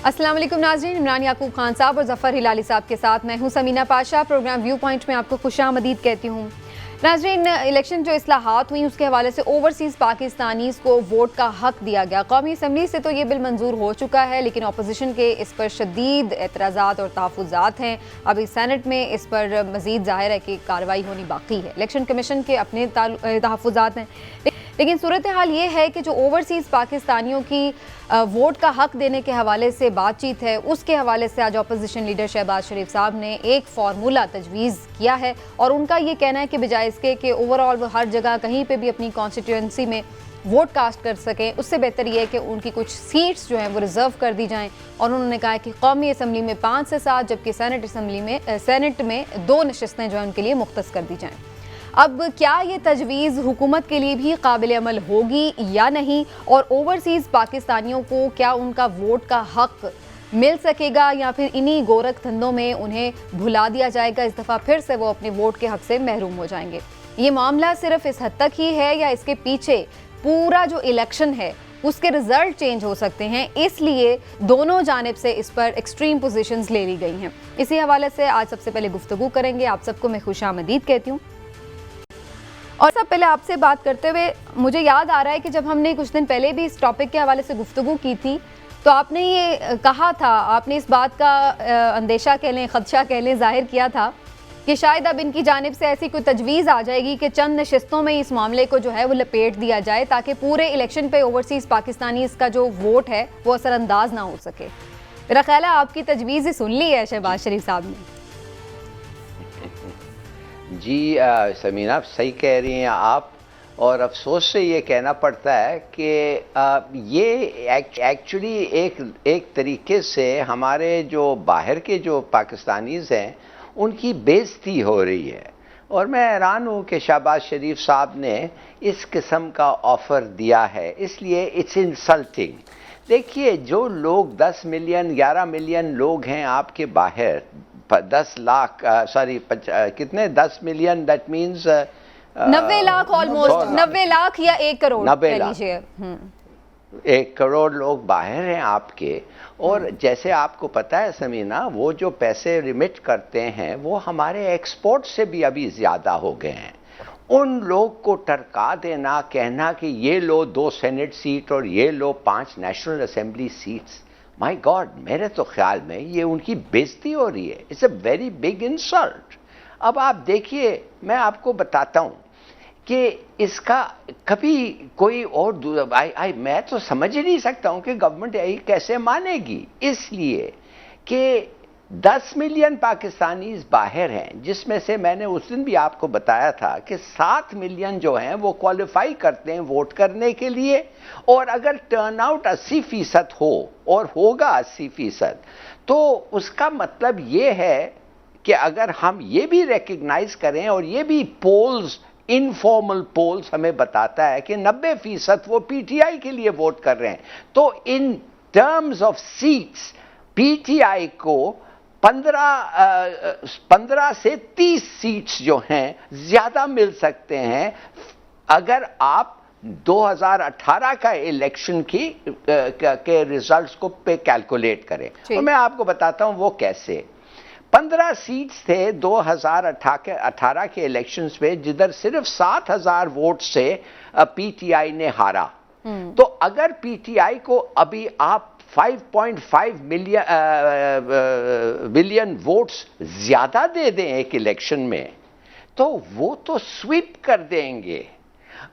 अस्सलाम वालेकुम नाज़रीन, इमरान याकूब खान साहब और ज़फ़र हिलाली साहब के साथ मैं हूं Samina Pasha. Programme viewpoint में आपको खुशामदीद कहती हूं। नाज़रीन, इलेक्शन जो इस्लाहात हुई उसके हवाले से ओवरसीज़ पाकिस्तानीज़ को वोट का हक दिया गया। कौमी असम्बली से तो ये बिल मंजूर हो चुका है, लेकिन अपोजिशन के इस पर शदीद एतराज़ात और तहफ़्फ़ुज़ात हैं। अभी सेनेट में इस पर मज़ीद ज़ाहिर है कि कार्रवाई होनी बाकी है। इलेक्शन कमीशन के अपने तहफ़्फ़ुज़ात हैं, लेकिन सूरत हाल ये है कि जो ओवरसीज़ पाकिस्तानियों की वोट का हक देने के हवाले से बातचीत है, उसके हवाले से आज अपोजिशन लीडर शहबाज शरीफ साहब ने एक फार्मूला तजवीज़ किया है और उनका ये कहना है कि बजाय इसके कि ओवरऑल वो हर जगह कहीं पे भी अपनी कॉन्स्टिट्यूंसी में वोट कास्ट कर सकें, उससे बेहतर ये है कि उनकी कुछ सीट्स जो हैं वो रिज़र्व कर दी जाएं। और उन्होंने कहा कि कौमी असम्बली में 5 से 7 जबकि सेनेट में 2 नशिस्तें जो हैं उनके लिए मुख्तस कर दी जाएँ। अब क्या ये तजवीज़ हुकूमत के लिए भी काबिल अमल होगी या नहीं, और ओवरसीज़ पाकिस्तानियों को क्या उनका वोट का हक मिल सकेगा या फिर इन्हीं गोरख धंधों में उन्हें भुला दिया जाएगा, इस दफ़ा फिर से वो अपने वोट के हक से महरूम हो जाएंगे। ये मामला सिर्फ इस हद तक ही है या इसके पीछे पूरा जो इलेक्शन है उसके रिजल्ट चेंज हो सकते हैं, इसलिए दोनों जानिब से इस पर एक्सट्रीम पोजीशंस ले ली गई हैं। इसी हवाले से आज सबसे पहले गुफ्तगू करेंगे। आप सबको मैं खुशामदीद कहती हूँ। और सब पहले आपसे बात करते हुए मुझे याद आ रहा है कि जब हमने कुछ दिन पहले भी इस टॉपिक के हवाले से गुफ्तगू की थी तो आपने ये कहा था, आपने इस बात का अंदेशा कह लें, खदशा कह लें, जाहिर किया था कि शायद अब इनकी जानिब से ऐसी कोई तजवीज़ आ जाएगी कि चंद नशिस्तों में इस मामले को जो है वो लपेट दिया जाए ताकि पूरे इलेक्शन पे ओवरसीज़ पाकिस्तानी इसका जो वोट है वो असरअंदाज ना हो सके। मेरा ख्याल है आपकी तजवीज़ ही सुन ली है शहबाज शरीफ साहब ने। जी समीना, सही कह रही हैं आप, और अफसोस से ये कहना पड़ता है कि ये एक्चुअली एक तरीके से हमारे जो बाहर के जो पाकिस्तानीज़ हैं उनकी बेइज्जती हो रही है। और मैं हैरान हूँ कि शहबाज शरीफ साहब ने इस किस्म का ऑफ़र दिया है, इसलिए इट्स इंसल्टिंग। देखिए, जो लोग 10 मिलियन 11 मिलियन लोग हैं आपके बाहर, 10 लाख कितने 10 million, that means 90 lakh, almost 90 lakh या 1 करोड़ 90 लाख, 1 करोड़ लोग बाहर हैं आपके। और जैसे आपको पता है समीना, वो जो पैसे रिमिट करते हैं वो हमारे एक्सपोर्ट से भी अभी ज़्यादा हो गए हैं। उन लोग को टरका देना, कहना कि ये लो 2 सेनेट सीट और ये लो 5 national assembly seats, my God, मेरे तो ख्याल में ये उनकी बेइज्जती हो रही है। It's a very big insult. अब आप देखिए, मैं आपको बताता हूँ कि इसका कभी कोई और मैं तो समझ ही नहीं सकता हूँ कि गवर्नमेंट यही कैसे मानेगी, इसलिए कि 10 मिलियन पाकिस्तानी बाहर हैं, जिसमें से मैंने उस दिन भी आपको बताया था कि 7 मिलियन जो हैं वो क्वालिफाई करते हैं वोट करने के लिए। और अगर टर्नआउट 80% हो, और होगा 80%, तो उसका मतलब ये है कि अगर हम ये भी रिकग्नाइज करें, और ये भी पोल्स, इनफॉर्मल पोल्स हमें बताता है कि 90% वो पीटीआई के लिए वोट कर रहे हैं, तो in terms of seats PTI को 15 से 30 सीट्स जो हैं ज्यादा मिल सकते हैं अगर आप 2018 का इलेक्शन के रिजल्ट्स को पे कैलकुलेट करें। और मैं आपको बताता हूं वो कैसे। 15 सीट्स थे 2018 के इलेक्शंस में, जिधर सिर्फ 7000 वोट से पीटीआई ने हारा। तो अगर पीटीआई को अभी आप 5.5 बिलियन वोट्स ज्यादा दे दें एक इलेक्शन में, तो वो तो स्वीप कर देंगे,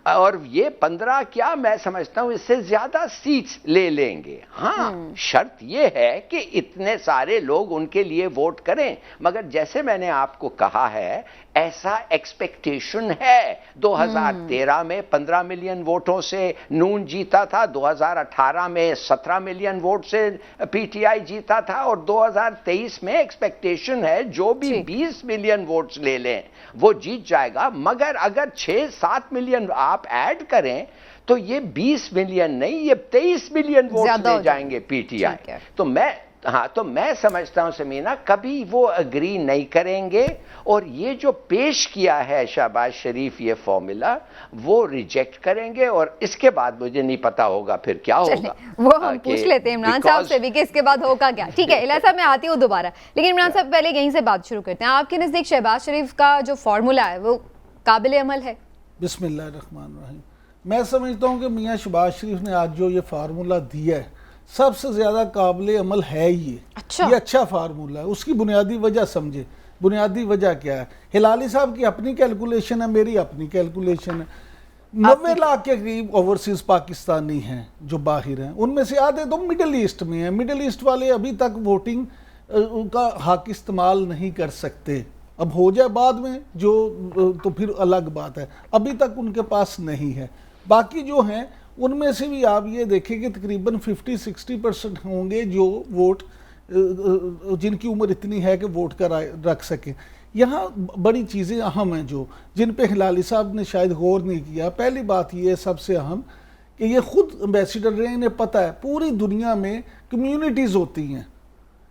और ये 15 क्या, मैं समझता हूं इससे ज्यादा सीट्स ले लेंगे। हाँ, शर्त ये है कि इतने सारे लोग उनके लिए वोट करें। मगर जैसे मैंने आपको कहा है, ऐसा एक्सपेक्टेशन है। 2013 में 15 मिलियन वोटों से नून जीता था, 2018 में 17 मिलियन वोट से पीटीआई जीता था, और 2023 में एक्सपेक्टेशन है जो भी 20 मिलियन वोट्स ले लें वो जीत जाएगा। मगर अगर 6-7 मिलियन आप ऐड करें तो ये 20 मिलियन नहीं, ये 23 मिलियन वोट ले जाएंगे पीटीआई। तो मैं हाँ, तो मैं समझता हूं समीना कभी वो अग्री नहीं करेंगे, और ये जो पेश किया है शहबाज शरीफ ये फॉर्मूला वो रिजेक्ट करेंगे, और इसके बाद मुझे नहीं पता होगा फिर क्या होगा। वो हम पूछ लेते हैं इमरान साहब से भी कि इसके बाद होगा क्या। ठीक है इलाही साहब, मैं आती हूँ दोबारा, लेकिन इमरान साहब पहले यहीं से बात शुरू करते हैं। आपके नजदीक शहबाज शरीफ का जो फॉर्मूला है वो काबिल अमल है? बिस्मिल्लाहिर्रहमानिर्रहीम। मैं समझता हूँ कि मियाँ शहबाज शरीफ ने आज जो ये फार्मूला दिया है सबसे ज़्यादा काबिल अमल है ये। अच्छा। ये अच्छा फार्मूला है। उसकी बुनियादी वजह समझे। बुनियादी वजह क्या है? हिलाली साहब की अपनी कैलकुलेशन है, मेरी अपनी कैलकुलेशन है। 90 लाख के करीब ओवरसीज पाकिस्तानी हैं जो बाहर हैं, उनमें से आधे तो मिडिल ईस्ट में हैं। मिडिल ईस्ट वाले अभी तक वोटिंग का हक इस्तेमाल नहीं कर सकते। अब हो जाए बाद में जो तो फिर अलग बात है, अभी तक उनके पास नहीं है। बाकी जो हैं उनमें से भी आप ये देखें कि तकरीबन 50-60% होंगे जो वोट जिनकी उम्र इतनी है कि वोट कर रख सकें। यहाँ बड़ी चीज़ें अहम हैं जो जिन पे हिलाली साहब ने शायद गौर नहीं किया। पहली बात ये है सबसे अहम कि ये खुद एम्बेसडर रहे, इन्हें पता है पूरी दुनिया में कम्युनिटीज़ होती हैं।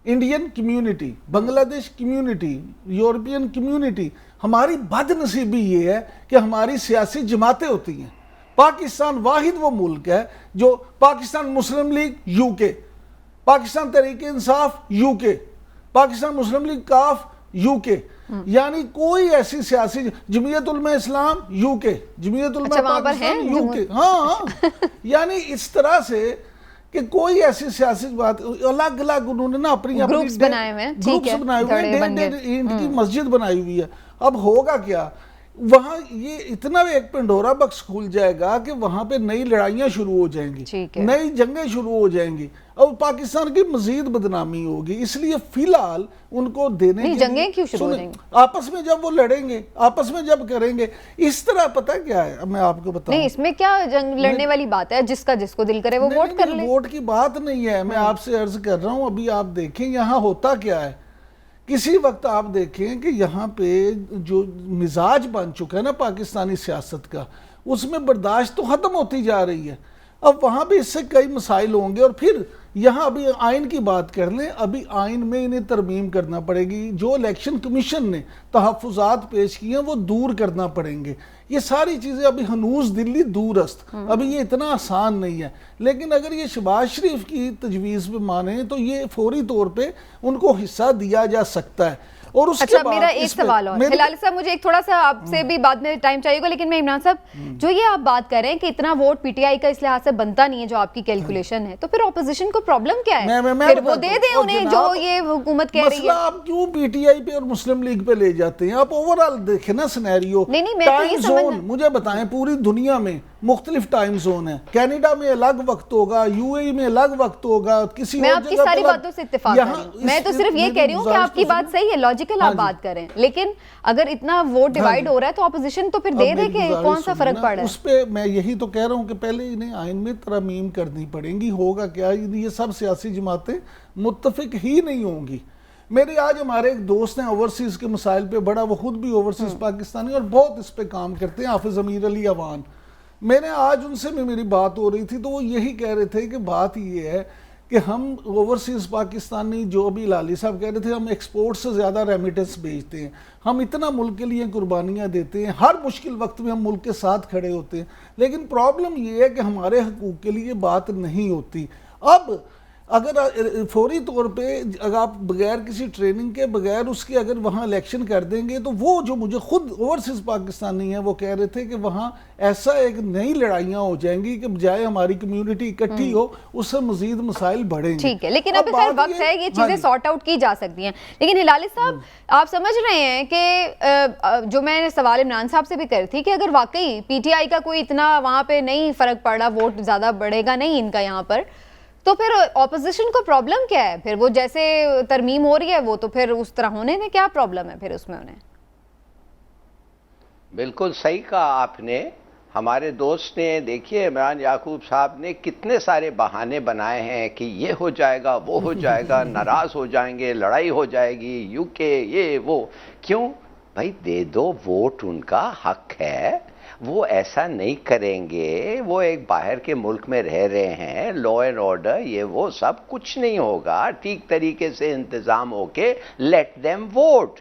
Indian community, Bangladesh community, European community. हमारी बदनसीबी ये है कि हमारी सियासी जमातें होती हैं। पाकिस्तान वाहिद वो मुल्क है जो पाकिस्तान मुस्लिम league UK, Pakistan Tehreek Insaf UK, Pakistan मुस्लिम लीग काफ यूके, यानी कोई ऐसी सियासी जमीयत उलमा इस्लाम यूके, जमीयत उलमा पाकिस्तान यूके। हाँ यानी इस तरह से कि कोई ऐसी सियासी बात अलग अलग उन्होंने ना अपनी ग्रुप्स बनाए हुए हैं, ग्रुप्स बनाए हुए हैं, इनकी मस्जिद बनाई हुई है। अब होगा क्या वहाँ, ये इतना एक पंडोरा बक्स खुल जाएगा कि वहाँ पे नई लड़ाइयाँ शुरू हो जाएंगी, नई जंगें शुरू हो जाएंगी और पाकिस्तान की मजीद बदनामी होगी। इसलिए फिलहाल उनको देने की जंगें क्यों शुरू हो जाएंगी? आपस में जब वो लड़ेंगे, आपस में जब करेंगे इस तरह, पता क्या है मैं आपको बताऊं, नहीं इसमें क्या जंग लड़ने वाली बात है? जिसका जिसको दिल करे वो वोट कर ले। वोट की बात नहीं है, मैं आपसे अर्ज कर रहा हूँ। अभी आप देखें यहाँ होता क्या है। किसी वक्त आप देखें कि यहाँ पे जो मिजाज बन चुका है ना पाकिस्तानी सियासत का, उसमें बर्दाश्त तो ख़त्म होती जा रही है। अब वहाँ पे इससे कई मसाइल होंगे। और फिर यहाँ अभी आइन की बात कर लें, अभी आइन में इन्हें तरमीम करना पड़ेगी। जो इलेक्शन कमीशन ने तहफ़्फ़ुज़ात पेश किए हैं वो दूर करना पड़ेंगे। ये सारी चीज़ें अभी हनूज़ दिल्ली दूरस्त, अभी ये इतना आसान नहीं है। लेकिन अगर ये शहबाज शरीफ की तजवीज़ पे माने तो ये फौरी तौर पे उनको हिस्सा दिया जा सकता है। और उसके अच्छा बाद मेरा एक सवाल और, हिलाली साहब मुझे एक थोड़ा सा आपसे भी बाद में टाइम चाहिएगा, लेकिन मैं इमरान साहब जो ये आप बात कर रहे हैं कि इतना वोट पीटीआई का इस लिहाज से बनता नहीं है जो आपकी कैलकुलेशन है, तो फिर ऑपोजिशन को प्रॉब्लम क्या है? फिर वो दे दें उन्हें जो ये हुकूमत कह रही है। आप क्यों पीटीआई पे और मुस्लिम लीग पे ले जाते हैं? आप ओवरऑल देखें ना सिनेरियो। नहीं मैं तो ये जोन मुझे बताएं, पूरी दुनिया में मुख्तलिफ टाइम जोन है। कनाडा में अलग वक्त होगा, यूएई में अलग वक्त होगा, किसी मैं आपकी सारी बातों से इत्तेफाक कर रही हूं। मैं तो सिर्फ ये कह रही हूँ कि आपकी बात सही है, लॉजिकल आप बात करें, लेकिन अगर इतना वोट डिवाइड हो रहा है तो ऑपोजिशन तो फिर दे के कौन सा फर्क पड़ रहा है? उस पे मैं यही तो कह रहा हूँ कि पहले इन्हें आइन में तरमीम करनी पड़ेगी। होगा क्या, ये सब सियासी जमातें मुत्तफिक ही नहीं होंगी। मेरे आज हमारे एक दोस्त हैं ओवरसीज के मसाइल पे बड़ा, वो खुद भी ओवरसीज पाकिस्तानी और बहुत इस पे काम करते हैं, हाफिज अमीर अली अवान। मैंने आज उनसे भी मेरी बात हो रही थी तो वो यही कह रहे थे कि बात ये है कि हम ओवरसीज़ पाकिस्तानी, जो अभी लाली साहब कह रहे थे, हम एक्सपोर्ट से ज़्यादा रेमिटेंस भेजते हैं। हम इतना मुल्क के लिए कुर्बानियाँ देते हैं, हर मुश्किल वक्त में हम मुल्क के साथ खड़े होते हैं, लेकिन प्रॉब्लम ये है कि हमारे हकूक़ के लिए बात नहीं होती। अब अगर फौरी तौर पे अगर आप बगैर किसी ट्रेनिंग के, बगैर उसके अगर वहाँ इलेक्शन कर देंगे तो वो जो मुझे खुद ओवरसीज़ पाकिस्तानी हैं वो कह रहे थे कि वहाँ ऐसा एक नई लड़ाइयाँ हो जाएंगी कि बजाय हमारी कम्युनिटी इकट्ठी हो उससे मजीद मसाइल बढ़ेंगे। ठीक है, लेकिन अभी खैर वक्त है, ये चीज़ें सॉर्ट आउट की जा सकती हैं। लेकिन हिलाली साहब आप समझ रहे हैं कि जो मैंने सवाल इमरान साहब से भी कर थी कि अगर वाकई पीटीआई का कोई इतना वहाँ पे नहीं फ़र्क पड़ रहा, वोट ज़्यादा बढ़ेगा नहीं इनका यहाँ पर, तो फिर ऑपोजिशन को प्रॉब्लम क्या है? फिर वो जैसे तरमीम हो रही है वो तो फिर उस तरह होने में क्या प्रॉब्लम है फिर उसमें उन्हें? बिल्कुल सही कहा आपने। हमारे दोस्त ने, देखिए इमरान याकूब साहब ने कितने सारे बहाने बनाए हैं कि ये हो जाएगा, वो हो जाएगा, नाराज़ हो जाएंगे, लड़ाई हो जाएगी, यूके, ये वो। क्यों? भाई दे दो, वोट उनका हक है, वो ऐसा नहीं करेंगे, वो एक बाहर के मुल्क में रह रहे हैं, लॉ एंड ऑर्डर ये वो सब कुछ नहीं होगा, ठीक तरीके से इंतजाम होके लेट देम वोट।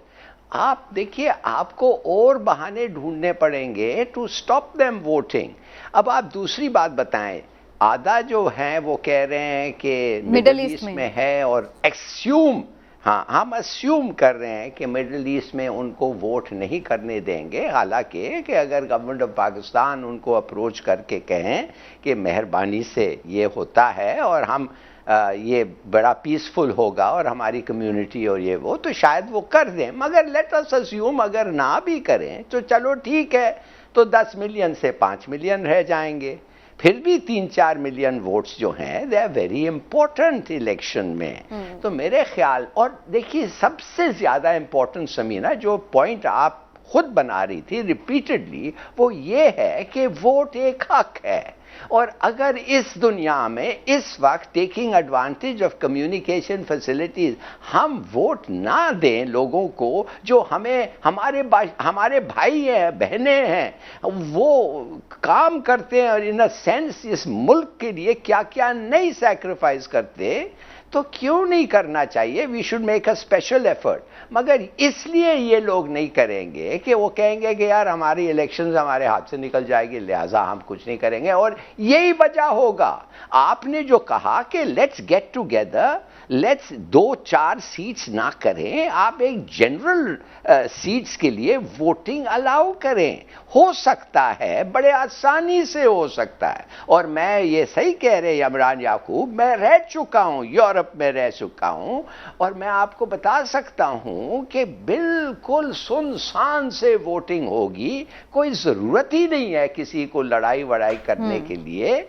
आप देखिए, आपको और बहाने ढूंढने पड़ेंगे टू स्टॉप देम वोटिंग। अब आप दूसरी बात बताएं, आधा जो है वो कह रहे हैं कि मिडिल ईस्ट में है और एक्स्यूम, हाँ हम अस्यूम कर रहे हैं कि मिडिल ईस्ट में उनको वोट नहीं करने देंगे, हालांकि कि अगर गवर्नमेंट ऑफ पाकिस्तान उनको अप्रोच करके कहें कि मेहरबानी से ये होता है और हम ये बड़ा पीसफुल होगा और हमारी कम्युनिटी और ये वो, तो शायद वो कर दें। मगर लेट अस अस्यूम अगर ना भी करें तो चलो ठीक है, तो 10 मिलियन से 5 मिलियन रह जाएंगे, फिर भी 3-4 मिलियन वोट्स जो हैं they are very important election में। तो मेरे ख्याल, और देखिए सबसे ज्यादा इंपॉर्टेंट समीना जो पॉइंट आप खुद बना रही थी रिपीटेडली, वो ये है कि वोट एक हक है, और अगर इस दुनिया में इस वक्त taking advantage of communication facilities हम वोट ना दें लोगों को जो हमें हमारे भाई हैं बहनें हैं, वो काम करते हैं और इन अ सेंस इस मुल्क के लिए क्या क्या नहीं सैक्रिफाइस करते, तो क्यों नहीं करना चाहिए? We should make a special effort. मगर इसलिए ये लोग नहीं करेंगे कि वो कहेंगे कि यार हमारी इलेक्शंस हमारे हाथ से निकल जाएगी, लिहाजा हम कुछ नहीं करेंगे। और यही वजह होगा, आपने जो कहा कि let's get together, let's 2-4 seats ना करें, आप एक जनरल सीट्स के लिए वोटिंग अलाउ करें। हो सकता है, बड़े आसानी से हो सकता है। और मैं ये सही कह रहे इमरान याकूब, मैं रह चुका हूं, यूरोप में रह चुका हूं, और मैं आपको बता सकता हूं कि बिल्कुल सुनसान से वोटिंग होगी, कोई जरूरत ही नहीं है किसी को लड़ाई वड़ाई करने के लिए,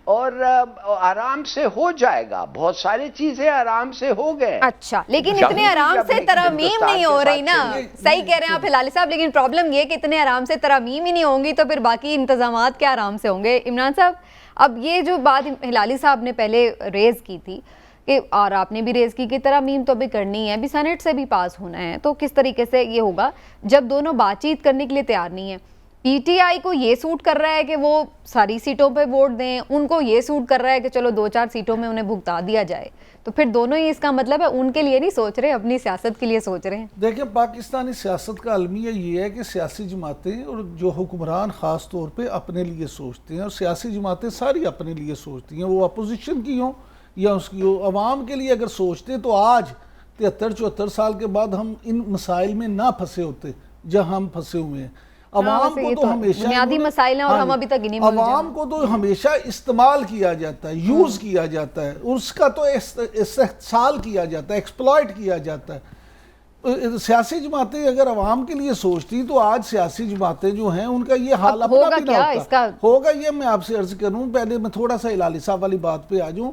और आराम से हो जाएगा। बहुत सारी चीजें आराम से हो गए। अच्छा, लेकिन इतने आराम से तरमीम नहीं हो रही ना। सही कह रहे हैं आप हिलाली साहब, लेकिन प्रॉब्लम ये कि इतने आराम से तरमीम ही नहीं होंगी तो फिर बाकी इंतजामात क्या आराम से होंगे? इमरान साहब, अब ये जो बात हिलाली साहब ने पहले रेज की थी कि, और आपने भी रेज की कि तरमीम तो अभी करनी है, अभी सेनेट से भी पास होना है, तो किस तरीके से ये होगा जब दोनों बातचीत करने के लिए तैयार नहीं है? पीटीआई को ये सूट कर रहा है कि वो सारी सीटों पे वोट दें, उनको ये सूट कर रहा है कि चलो 2-4 सीटों में उन्हें भुगता दिया जाए, तो फिर दोनों ही इसका मतलब है उनके लिए नहीं सोच रहे, अपनी सियासत के लिए सोच रहे हैं। देखिए, पाकिस्तानी सियासत का अलमिया ये है कि सियासी जमातें और जो हुक्मरान ख़ास तौर पे अपने लिए सोचते हैं, और सियासी जमातें सारी अपने लिए सोचती हैं, वो अपोजिशन की हों या उसकी हो। अवाम के लिए अगर सोचते तो आज 73-74 साल के बाद हम इन मसाइल में ना फंसे होते जहाँ हम फंसे हुए हैं। अवाम को तो हमेशा बुनियादी मसाइल हैं और हम अभी तक इन्हीं में अवाम को तो हमेशा इस्तेमाल किया जाता है, यूज किया जाता है, उसका तो इस्तेहसाल किया जाता है, एक्सप्लॉइट किया जाता है। सियासी जमातें अगर अवाम के लिए सोचती तो आज सियासी जमातें जो हैं उनका ये हाल अपना भी ना होता। होगा ये मैं आपसे अर्ज करूं, पहले मैं थोड़ा सा हिलाली साहब वाली बात पे आ जाऊं।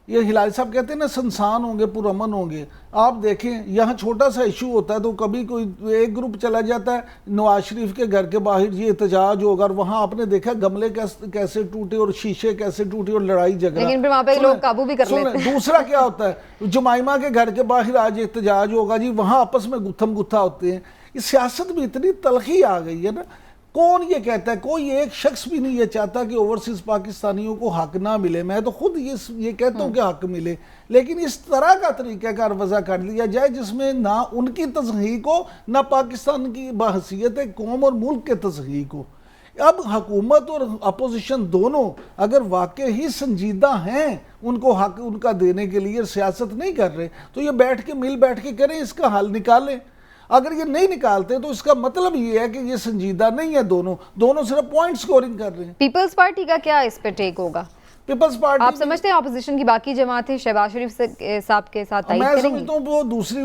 ये हिलाली साहब कहते हैं ना संसान होंगे पुरअमन होंगे। आप देखें यहाँ छोटा सा इशू होता है तो कभी कोई एक ग्रुप चला जाता है नवाज शरीफ के घर के बाहर ये एहतजाज होगा, और वहाँ आपने देखा गमले कैसे टूटे और शीशे कैसे टूटे और लड़ाई झगड़ा, लेकिन फिर वहाँ पे लोग काबू भी कर लेते हैं। दूसरा क्या होता है, जमाइमा के घर के बाहर आज एहतजाज होगा जी, वहाँ आपस में गुत्थम गुत्था होते हैं। इस सियासत में इतनी तलखी आ गई है ना, कौन ये कहता है, कोई एक शख्स भी नहीं ये चाहता कि ओवरसीज पाकिस्तानियों को हक ना मिले। मैं तो खुद ये कहता हूँ कि हक मिले, लेकिन इस तरह का तरीक़ाकार वज़ा कर लिया जाए जिसमें ना उनकी तस्हीक हो ना पाकिस्तान की बहसीयत कौम और मुल्क के तस्हीक हो। अब हुकूमत और अपोजिशन दोनों अगर वाकई ही संजीदा हैं उनको हक उनका देने के लिए सियासत नहीं कर रहे, तो ये मिल बैठ के करें, इसका हल निकालें। अगर ये नहीं निकालते तो इसका मतलब ये है कि ये संजीदा नहीं है, दोनों सिर्फ पॉइंट स्कोरिंग कर रहे हैं। पीपल्स पार्टी का क्या इस पे टेक होगा? पीपल्स पार्टी, आप समझते हैं अपोजिशन की बाकी जमातें शहबाज शरीफ साहब के साथ तायद करेंगी? मैं समझता हूं वो दूसरी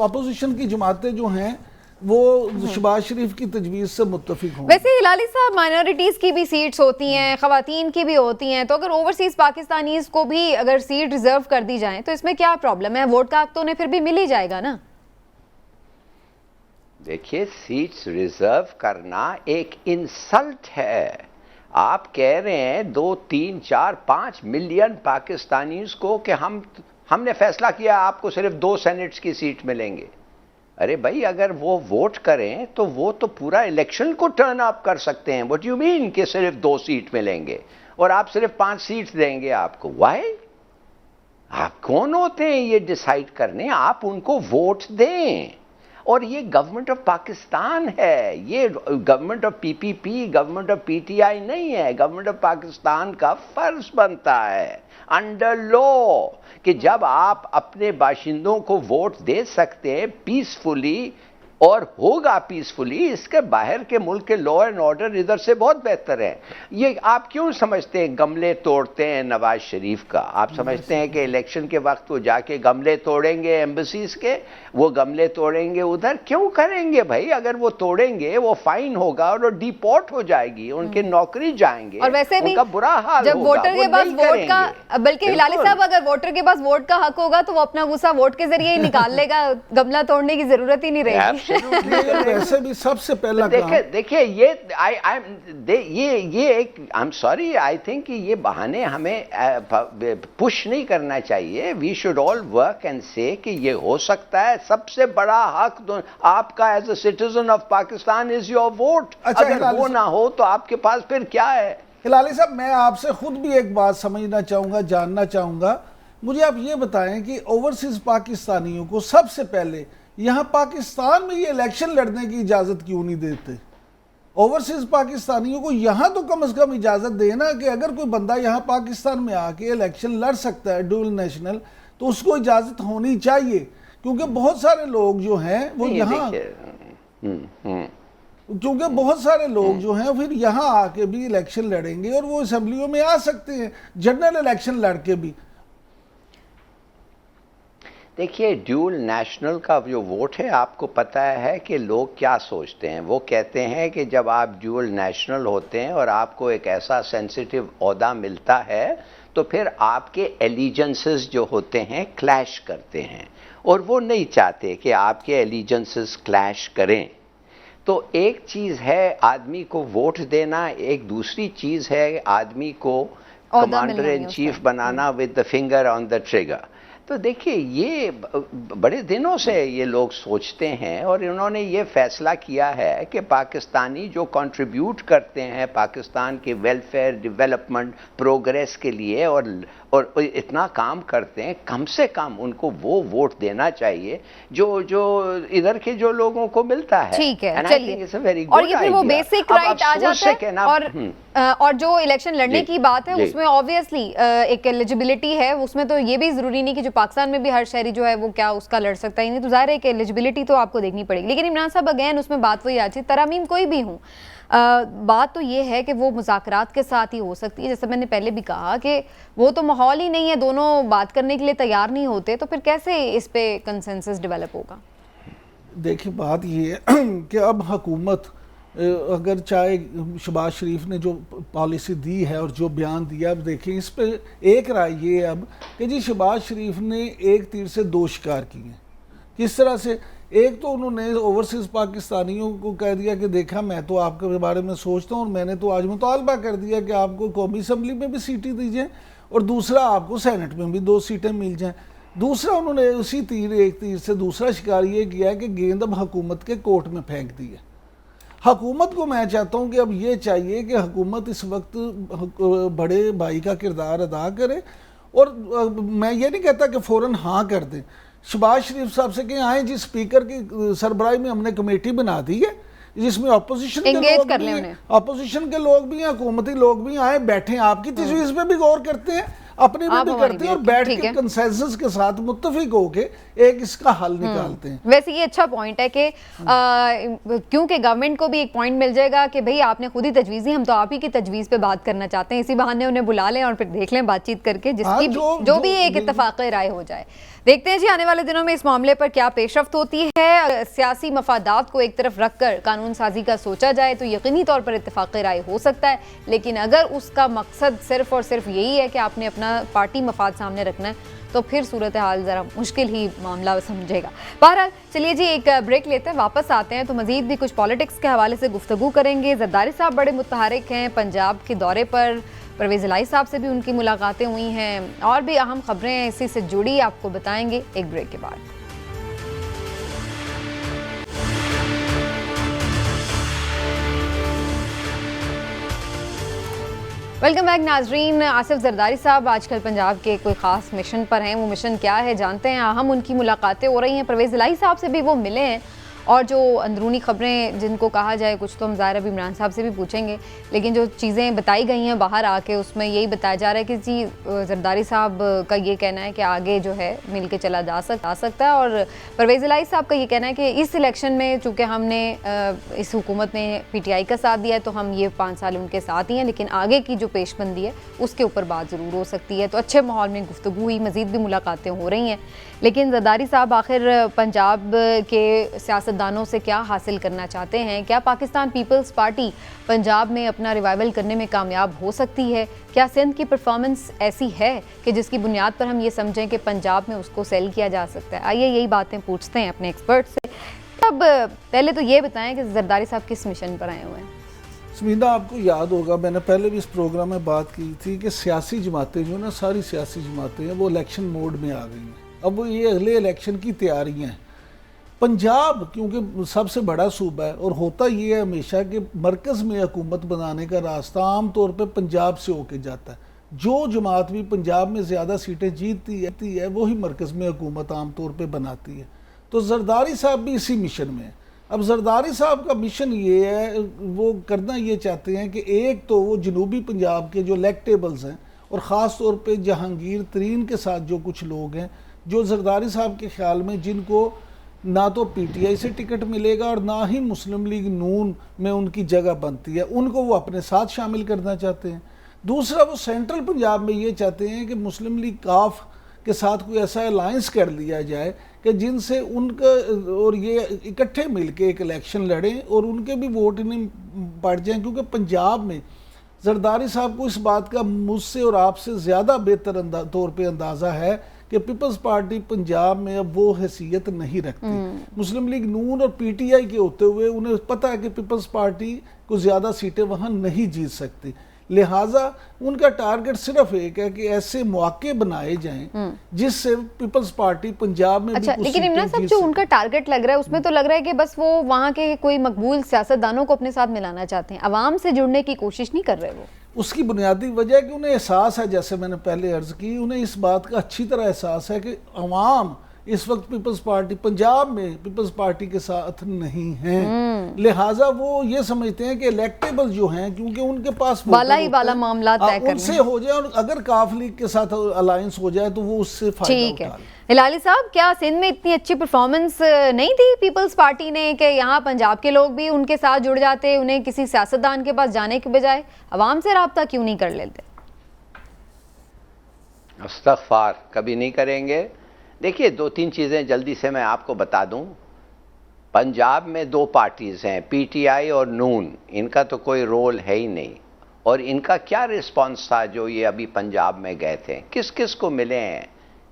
अपोजिशन की जमातें जो हैं वो शहबाज शरीफ की तजवीज़ से मुत्तफिक हों। वैसे हिलाली साहब, माइनॉरिटीज़ की भी सीट्स होती हैं, ख़वातीन की भी होती हैं, तो अगर ओवरसीज़ पाकिस्तानीज़ को भी अगर सीट रिजर्व कर दी जाए तो इसमें क्या प्रॉब्लम है? वोट का हक तो उन्हें फिर भी मिल ही जाएगा ना। देखिए, सीट्स रिजर्व करना एक इंसल्ट है। आप कह रहे हैं 2, 3, 4, 5 मिलियन पाकिस्तानीज को कि हमने फैसला किया आपको सिर्फ 2 सेनेट्स की सीट मिलेंगे। अरे भाई, अगर वो वोट करें तो वो तो पूरा इलेक्शन को टर्न अप कर सकते हैं। व्हाट यू मीन कि सिर्फ 2 सीट मिलेंगे और आप सिर्फ 5 सीट देंगे आपको? व्हाई? आप कौन होते हैं ये डिसाइड करने? आप उनको वोट दें। और ये गवर्नमेंट ऑफ पाकिस्तान है, ये government of PPP, government of PTI नहीं है। गवर्नमेंट ऑफ पाकिस्तान का फर्ज बनता है अंडर लॉ कि जब आप अपने बाशिंदों को वोट दे सकते हैं पीसफुली, और होगा पीसफुली, इसके बाहर के मुल्क के लॉ एंड ऑर्डर इधर से बहुत बेहतर है। ये आप क्यों समझते हैं गमले तोड़ते हैं नवाज शरीफ का? आप समझते हैं कि इलेक्शन के वक्त वो जाके गमले तोड़ेंगे एम्बेसीज के? वो गमले तोड़ेंगे उधर? क्यों करेंगे भाई? अगर वो तोड़ेंगे वो फाइन होगा और वो डिपोर्ट हो जाएगी, उनकी नौकरी जाएंगे और वैसे भी उनका बुरा हाल जब होगा। वोटर के पास वोट का, बल्कि हिलाली बिल्कुल। साहब, अगर वोटर के पास वोट का हक होगा तो वो अपना गुस्सा वोट के जरिए ही निकाल लेगा, गमला तोड़ने की जरूरत ही नहीं रहेगी। वैसे भी सबसे पहला काम, देखिए ये एक, I am sorry, I think कि ये बहाने हमें पुश नहीं करना चाहिए। We should all work and say कि ये हो सकता है। सबसे बड़ा हक आपका as a citizen of Pakistan is your vote. अच्छा, अगर वो ना हो तो आपके पास फिर क्या है? हिलाली साहब, मैं आपसे खुद भी एक बात समझना चाहूंगा, जानना चाहूंगा। मुझे आप ये बताएं कि ओवरसीज पाकिस्तानियों को सबसे पहले यहाँ पाकिस्तान में ये इलेक्शन लड़ने की इजाज़त क्यों नहीं देते? ओवरसीज पाकिस्तानियों को यहाँ तो कम से कम इजाज़त देना कि अगर कोई बंदा यहाँ पाकिस्तान में आके इलेक्शन लड़ सकता है डुअल नेशनल, तो उसको इजाज़त होनी चाहिए। क्योंकि बहुत सारे लोग जो हैं वो यहाँ, क्योंकि बहुत सारे लोग जो हैं फिर यहाँ आके भी इलेक्शन लड़ेंगे और वो असेंबलियों में आ सकते हैं जनरल इलेक्शन लड़के भी। देखिए, ड्यूल नेशनल का जो वोट है, आपको पता है कि लोग क्या सोचते हैं। वो कहते हैं कि जब आप ड्यूल नेशनल होते हैं और आपको एक ऐसा सेंसिटिव ओहदा मिलता है तो फिर आपके एलिजेंसेस जो होते हैं क्लैश करते हैं, और वो नहीं चाहते कि आपके एलिजेंसेस क्लैश करें। तो एक चीज़ है आदमी को वोट देना, एक दूसरी चीज़ है आदमी को commander in chief banana with the finger on the trigger. तो देखिए, ये बड़े दिनों से ये लोग सोचते हैं और इन्होंने ये फैसला किया है कि पाकिस्तानी जो कंट्रीब्यूट करते हैं पाकिस्तान के वेलफेयर, डेवलपमेंट, प्रोग्रेस के लिए और इतना काम करते हैं, कम से कम उनको वो वोट देना चाहिए जो इधर के जो लोगों को मिलता है। ठीक है, चलिए। और ये फिर वो बेसिक राइट आ जाता है। और जो इलेक्शन लड़ने की बात है उसमें ऑब्वियसली एक एलिजिबिलिटी है, उसमें तो ये भी जरूरी नहीं कि जो पाकिस्तान में भी हर शहरी जो है वो क्या उसका लड़ सकता है, नहीं तो ज़ाहिर है कि एलिजिबिलिटी तो आपको देखनी पड़ेगी। लेकिन इमरान साहब, अगेन उसमें बात वही आती है, तरमीम कोई भी हूँ, बात तो ये है कि वो मुज़ाकरात के साथ ही हो सकती है। जैसे मैंने पहले भी कहा कि वो तो माहौल ही नहीं है, दोनों बात करने के लिए तैयार नहीं होते, तो फिर कैसे इस पे कंसेंसस डेवलप होगा? देखिए, बात ये है कि अब हुकूमत अगर चाहे शहबाज शरीफ ने जो पॉलिसी दी है और जो बयान दिया, अब देखें इस पे एक राय ये है अब कि जी शहबाज शरीफ ने एक तीर से 2 शिकार किए। किस तरह से? एक तो उन्होंने ओवरसीज़ पाकिस्तानियों को कह दिया कि देखा, मैं तो आपके बारे में सोचता हूँ और मैंने तो आज मुतालबा कर दिया कि आपको कौमी असम्बली में भी सीटें दी जाएँ और दूसरा आपको सेनेट में भी 2 सीटें मिल जाएँ। दूसरा, उन्होंने उसी एक तीर से दूसरा शिकार ये किया है कि गेंद अब हुकूमत के कोर्ट में फेंक दी है। हुकूमत को मैं चाहता हूँ कि अब ये चाहिए कि हुकूमत इस वक्त बड़े भाई का किरदार अदा करे, और मैं ये नहीं कहता कि फ़ौरन हाँ कर दें। शहबाज शरीफ साहब से कहें, आए जी स्पीकर की सरबराही में हमने कमेटी बना दी है जिसमें अपोजिशन के लोग भी हैं, हुकूमती लोग भी आए बैठे, आपकी तजवीज़ पे भी गौर करते हैं, अपने भी करते हैं और बैठ के कंसेंसस के साथ मुत्तफिक होके एक इसका हल निकालते हैं। वैसे ये अच्छा पॉइंट है कि क्योंकि गवर्नमेंट को भी एक पॉइंट मिल जाएगा कि भाई आपने खुद ही तजवीज़ दी, हम तो आप ही की तजवीज़ पे बात करना चाहते हैं, इसी बहाने उन्हें बुला लें और फिर देख लें बातचीत करके जिसकी जो भी एक इत्तफाक़ राय हो जाए। देखते हैं जी आने वाले दिनों में इस मामले पर क्या पेशरफ्त होती है। सियासी मफादात को एक तरफ रख कर कानून साजी का सोचा जाए तो यकीनी तौर पर इत्तफाक़ राय हो सकता है, लेकिन अगर उसका मकसद सिर्फ और सिर्फ यही है कि आपने अपना पार्टी मफाद सामने रखना है तो फिर सूरत हाल ज़रा मुश्किल ही मामला समझेगा। बहरहाल चलिए जी एक ब्रेक लेते हैं, वापस आते हैं तो मज़ीद भी कुछ पॉलिटिक्स के हवाले से गुफ्तगू करेंगे। ज़रदारी साहब बड़े मुतहरिक हैं पंजाब के दौरे पर, परवेज़ इलाही साहब से भी उनकी मुलाकातें हुई हैं और भी अहम खबरें इसी से जुड़ी आपको बताएंगे एक ब्रेक के बाद। वेलकम बैक नाजरीन। आसिफ जरदारी साहब आजकल पंजाब के कोई ख़ास मिशन पर हैं। वो मिशन क्या है जानते हैं। हम उनकी मुलाकातें हो रही हैं, परवेज़ इलाही साहब से भी वो मिले हैं, और जो अंदरूनी ख़बरें जिनको कहा जाए कुछ तो हम ज़ाहिर अब इमरान साहब से भी पूछेंगे, लेकिन जो चीज़ें बताई गई हैं बाहर आके उसमें यही बताया जा रहा है कि जी जरदारी साहब का ये कहना है कि आगे जो है मिल के चला जा सकता है, और परवेज़ इलाही साहब का ये कहना है कि इस इलेक्शन में चूँकि हमने इस हुकूमत में PTI का साथ दिया है तो हम ये 5 साल उनके साथ ही हैं, लेकिन आगे की जो पेशबंदी है उसके ऊपर बात ज़रूर हो सकती है। तो अच्छे माहौल में गुफ्तगू हुई, मज़ीद भी मुलाकातें हो रही हैं, लेकिन जरदारी साहब आखिर पंजाब के सियासतदानों से क्या हासिल करना चाहते हैं? क्या पाकिस्तान पीपल्स पार्टी पंजाब में अपना रिवाइवल करने में कामयाब हो सकती है? क्या सिंध की परफॉर्मेंस ऐसी है कि जिसकी बुनियाद पर हम ये समझें कि पंजाब में उसको सेल किया जा सकता है? आइए यही बातें पूछते हैं अपने एक्सपर्ट से। अब पहले तो ये बताएं कि जरदारी साहब किस मिशन पर आए हुए हैं? समीना, आपको याद होगा मैंने पहले भी इस प्रोग्राम में बात की थी कि सियासी जमातें जो ना, सारी सियासी जमातें हैं वो इलेक्शन मोड में आ गई हैं। अब वो ये अगले इलेक्शन की तैयारियां हैं। पंजाब क्योंकि सबसे बड़ा सूबा है, और होता ये है हमेशा कि मरकज़ में हुकूमत बनाने का रास्ता आम तौर पे पंजाब से होके जाता है। जो जमात भी पंजाब में ज़्यादा सीटें जीतती है वही मरकज़ में हुकूमत आम तौर पे बनाती है। तो जरदारी साहब भी इसी मिशन में है। अब जरदारी साहब का मिशन ये है, वो करना ये चाहते हैं कि एक तो वो जनूबी पंजाब के जो इलेक्टेबल्स हैं, और ख़ास तौर पे जहांगीर तरीन के साथ जो कुछ लोग हैं जो जरदारी साहब के ख्याल में जिनको ना तो PTI से टिकट मिलेगा और ना ही मुस्लिम लीग नून में उनकी जगह बनती है, उनको वो अपने साथ शामिल करना चाहते हैं। दूसरा, वो सेंट्रल पंजाब में ये चाहते हैं कि मुस्लिम लीग काफ के साथ कोई ऐसा अलायंस कर लिया जाए कि जिनसे उनका और ये इकट्ठे मिलके एक इलेक्शन लड़ें और उनके भी वोट इन्हें बढ़ जाएं, क्योंकि पंजाब में जरदारी साहब को इस बात का मुझसे और आपसे ज़्यादा बेहतर तौर पे अंदाज़ा है कि पीपल्स पार्टी पंजाब में अब वो हैसियत नहीं रखती। मुस्लिम लीग नून और PTI के होते हुए उन्हें पता है कि पीपल्स पार्टी को ज़्यादा सीटें वहाँ नहीं जीत सकती, लिहाजा उनका टारगेट सिर्फ एक है कि ऐसे मौके बनाए जाएं जिससे पीपल्स पार्टी पंजाब में अच्छा, लेकिन इमरान साहब जो उनका टारगेट लग रहा है उसमें तो लग रहा है कि बस वो वहाँ के कोई मकबूल सियासतदानों को अपने साथ मिलाना चाहते हैं, अवाम से जुड़ने की कोशिश नहीं कर रहे वो। उसकी बुनियादी वजह है कि उन्हें एहसास है, जैसे मैंने पहले अर्ज की, उन्हें इस बात का अच्छी तरह एहसास है कि अवाम इस वक्त पीपल्स पार्टी पंजाब में पीपल्स पार्टी के साथ नहीं हैं, लिहाजा वो ये समझते हैं कि इलेक्टेबल जो हैं, क्योंकि उनके पास वाला ही वाला मामला तय करना, उनसे हो जाए, और अगर काफ लीग के साथ अलायंस हो जाए तो वो उससे फायदा उठा लें। हिलाली साहब, क्या सिंध में इतनी अच्छी परफॉर्मेंस नहीं थी पीपल्स पार्टी ने कि यहाँ पंजाब के लोग भी उनके साथ जुड़ जाते, उन्हें किसी सियासतदान के पास जाने के बजाय अवाम से राब्ता क्यों नहीं कर लेते? इस्तग़फ़ार, कभी नहीं करेंगे। देखिए, 2-3 चीज़ें जल्दी से मैं आपको बता दूं। पंजाब में 2 पार्टीज़ हैं, PTI और नून। इनका तो कोई रोल है ही नहीं, और इनका क्या रिस्पांस था जो ये अभी पंजाब में गए थे? किस किस को मिले हैं?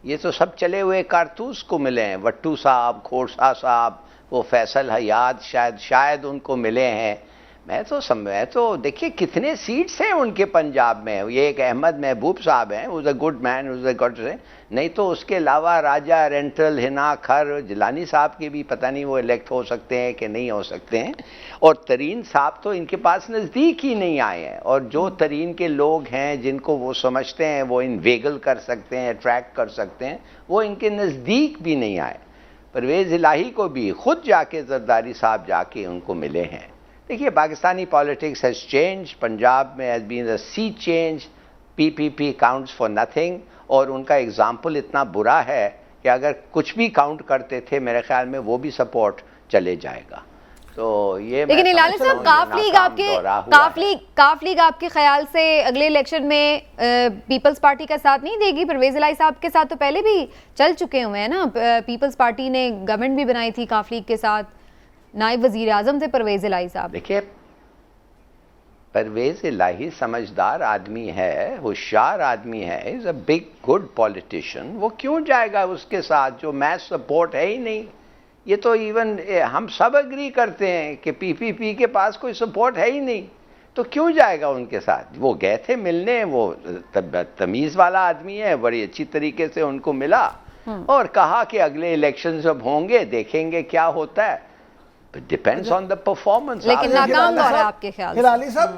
ये तो सब चले हुए कारतूस को मिले हैं। वट्टू साहब, खोड़सा साहब, वो फैसल हयात शायद उनको मिले हैं। मैं तो देखिए कितने सीट्स हैं उनके पंजाब में। ये एक अहमद महबूब साहब हैं, was a good man, was a good say, नहीं तो उसके अलावा राजा, रेंटल, हिना, खर, जिलानी साहब के भी पता नहीं वो इलेक्ट हो सकते हैं कि नहीं हो सकते हैं। और तरीन साहब तो इनके पास नज़दीक ही नहीं आए हैं, और जो तरीन के लोग हैं जिनको वो समझते हैं वो इन्वेगल कर सकते हैं, अट्रैक्ट कर सकते हैं, वो इनके नज़दीक भी नहीं आए। परवेज़ इलाही को भी खुद जाके जरदारी साहब जाके उनको मिले हैं। देखिए, Pakistani politics has change, Punjab में has been a sea change, PPP counts for nothing, और उनका एग्जाम्पल इतना बुरा है कि अगर कुछ भी काउंट करते थे मेरे ख्याल में वो भी सपोर्ट चले जाएगा। तो ये, लेकिन हिलाली साहब, काफ लीग आपके ख्याल से अगले इलेक्शन में पीपल्स पार्टी का साथ नहीं देगी? परवेज़ इलाही साहब के साथ तो पहले भी चल चुके हुए हैं ना, पीपल्स पार्टी ने गवर्नमेंट भी बनाई थी काफ लीग के साथ, नायब वजीर आजम थे परवेज़ इलाही साहब। देखिए, परवेज़ इलाही समझदार आदमी है, होशियार आदमी है, is a big good politician. वो क्यों जाएगा उसके साथ जो मैच सपोर्ट है ही नहीं? ये तो इवन हम सब एग्री करते हैं कि PPP के पास कोई सपोर्ट है ही नहीं, तो क्यों जाएगा उनके साथ? वो गए थे मिलने, वो तमीज़ वाला आदमी है, बड़ी अच्छी तरीके से उनको मिला और कहा कि अगले इलेक्शन जब होंगे देखेंगे क्या होता है। Depends on the performance. लेकिन नाकाम दौर है आपके ख्याल से? हिलाली साहब,